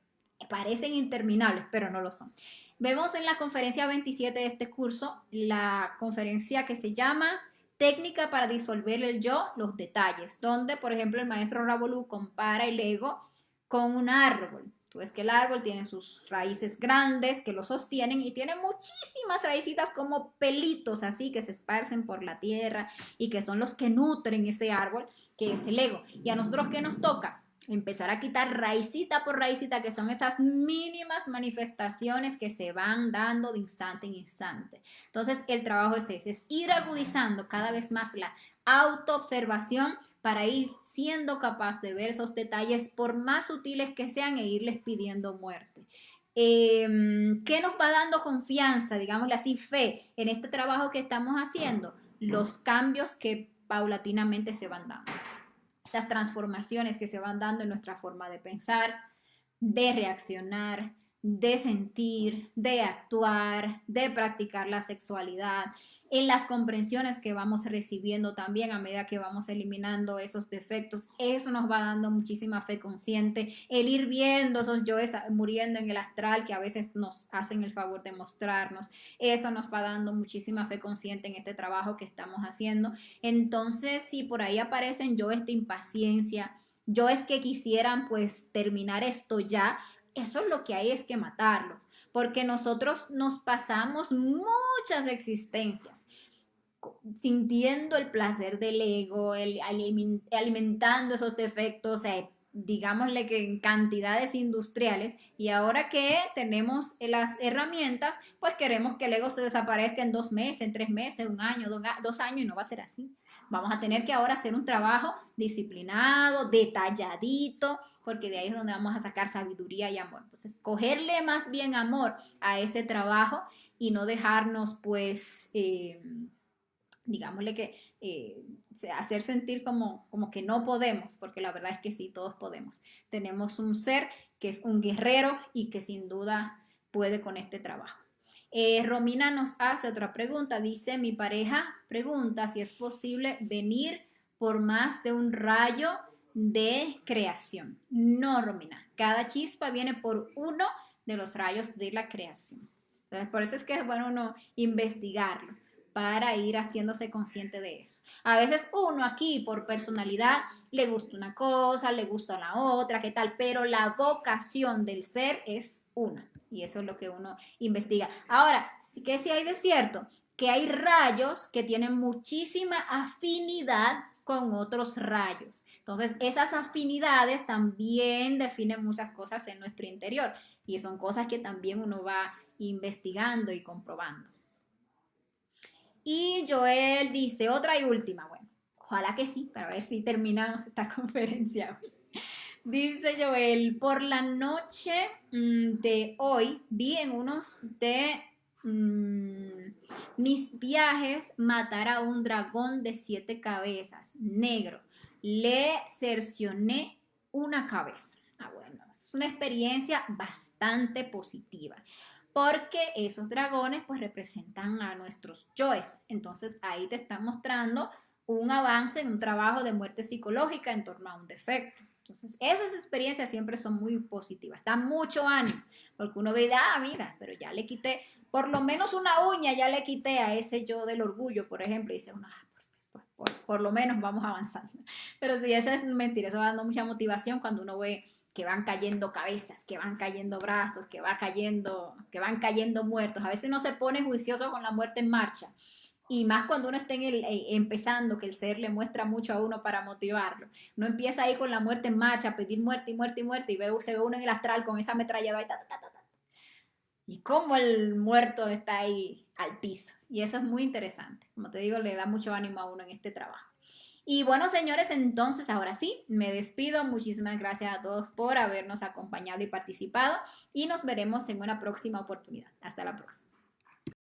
Parecen interminables, pero no lo son. Vemos en la conferencia 27 de este curso la conferencia que se llama Técnica para disolver el yo, los detalles, donde, por ejemplo, el maestro Ravolú compara el ego con un árbol. Tú ves que el árbol tiene sus raíces grandes que lo sostienen y tiene muchísimas raícitas como pelitos así que se esparcen por la tierra y que son los que nutren ese árbol, que es el ego. ¿Y a nosotros qué nos toca? Empezar a quitar raicita por raicita, que son esas mínimas manifestaciones que se van dando de instante en instante. Entonces, el trabajo es ese, es ir agudizando cada vez más la autoobservación para ir siendo capaz de ver esos detalles por más sutiles que sean e irles pidiendo muerte. ¿Qué nos va dando confianza, digámosle así, fe en este trabajo que estamos haciendo? Los cambios que paulatinamente se van dando. Estas transformaciones que se van dando en nuestra forma de pensar, de reaccionar, de sentir, de actuar, de practicar la sexualidad, en las comprensiones que vamos recibiendo también a medida que vamos eliminando esos defectos. Eso nos va dando muchísima fe consciente, el ir viendo esos yoes muriendo en el astral que a veces nos hacen el favor de mostrarnos. Eso nos va dando muchísima fe consciente en este trabajo que estamos haciendo. Entonces, si por ahí aparecen yoes de impaciencia, yoes que quisieran pues terminar esto ya, eso es lo que hay, es que matarlos, porque nosotros nos pasamos muchas existencias sintiendo el placer del ego, alimentando esos defectos, digámosle que en cantidades industriales, y ahora que tenemos las herramientas, pues queremos que el ego se desaparezca en 2 meses, en 3 meses, un año, 2 años, y no va a ser así. Vamos a tener que ahora hacer un trabajo disciplinado, detalladito, porque de ahí es donde vamos a sacar sabiduría y amor. Entonces, cogerle más bien amor a ese trabajo y no dejarnos, pues, digámosle que hacer sentir como que no podemos, porque la verdad es que sí, todos podemos. Tenemos un ser que es un guerrero y que sin duda puede con este trabajo. Romina nos hace otra pregunta, dice, mi pareja pregunta si es posible venir por más de un rayo de creación. No, Romina, cada chispa viene por uno de los rayos de la creación. Entonces, por eso es que es bueno uno investigarlo para ir haciéndose consciente de eso. A veces uno aquí por personalidad le gusta una cosa, le gusta la otra, qué tal, pero la vocación del ser es una. Y eso es lo que uno investiga. Ahora, ¿qué sí hay de cierto? Que hay rayos que tienen muchísima afinidad con otros rayos. Entonces, esas afinidades también definen muchas cosas en nuestro interior y son cosas que también uno va investigando y comprobando. Y Joel dice, otra y última, bueno, ojalá que sí, para ver si terminamos esta conferencia. Dice Joel, por la noche de hoy vi en unos de mis viajes matar a un dragón de 7 cabezas, negro. Le cercioné una cabeza. Ah, bueno, es una experiencia bastante positiva porque esos dragones pues representan a nuestros yoes. Entonces ahí te están mostrando un avance en un trabajo de muerte psicológica en torno a un defecto. Entonces esas experiencias siempre son muy positivas, da mucho ánimo, porque uno ve, mira, pero ya le quité, por lo menos una uña ya le quité a ese yo del orgullo, por ejemplo, y dice uno, por lo menos vamos avanzando. Pero sí, eso es mentira, eso va dando mucha motivación cuando uno ve que van cayendo cabezas, que van cayendo brazos, que van cayendo muertos. A veces no se pone juicioso con la muerte en marcha. Y más cuando uno está empezando, que el ser le muestra mucho a uno para motivarlo. Uno empieza ahí con la muerte en marcha, a pedir muerte y muerte y muerte, y se ve uno en el astral con esa ametralladora y cómo el muerto está ahí al piso. Y eso es muy interesante. Como te digo, le da mucho ánimo a uno en este trabajo. Y bueno, señores, entonces ahora sí, me despido. Muchísimas gracias a todos por habernos acompañado y participado y nos veremos en una próxima oportunidad. Hasta la próxima.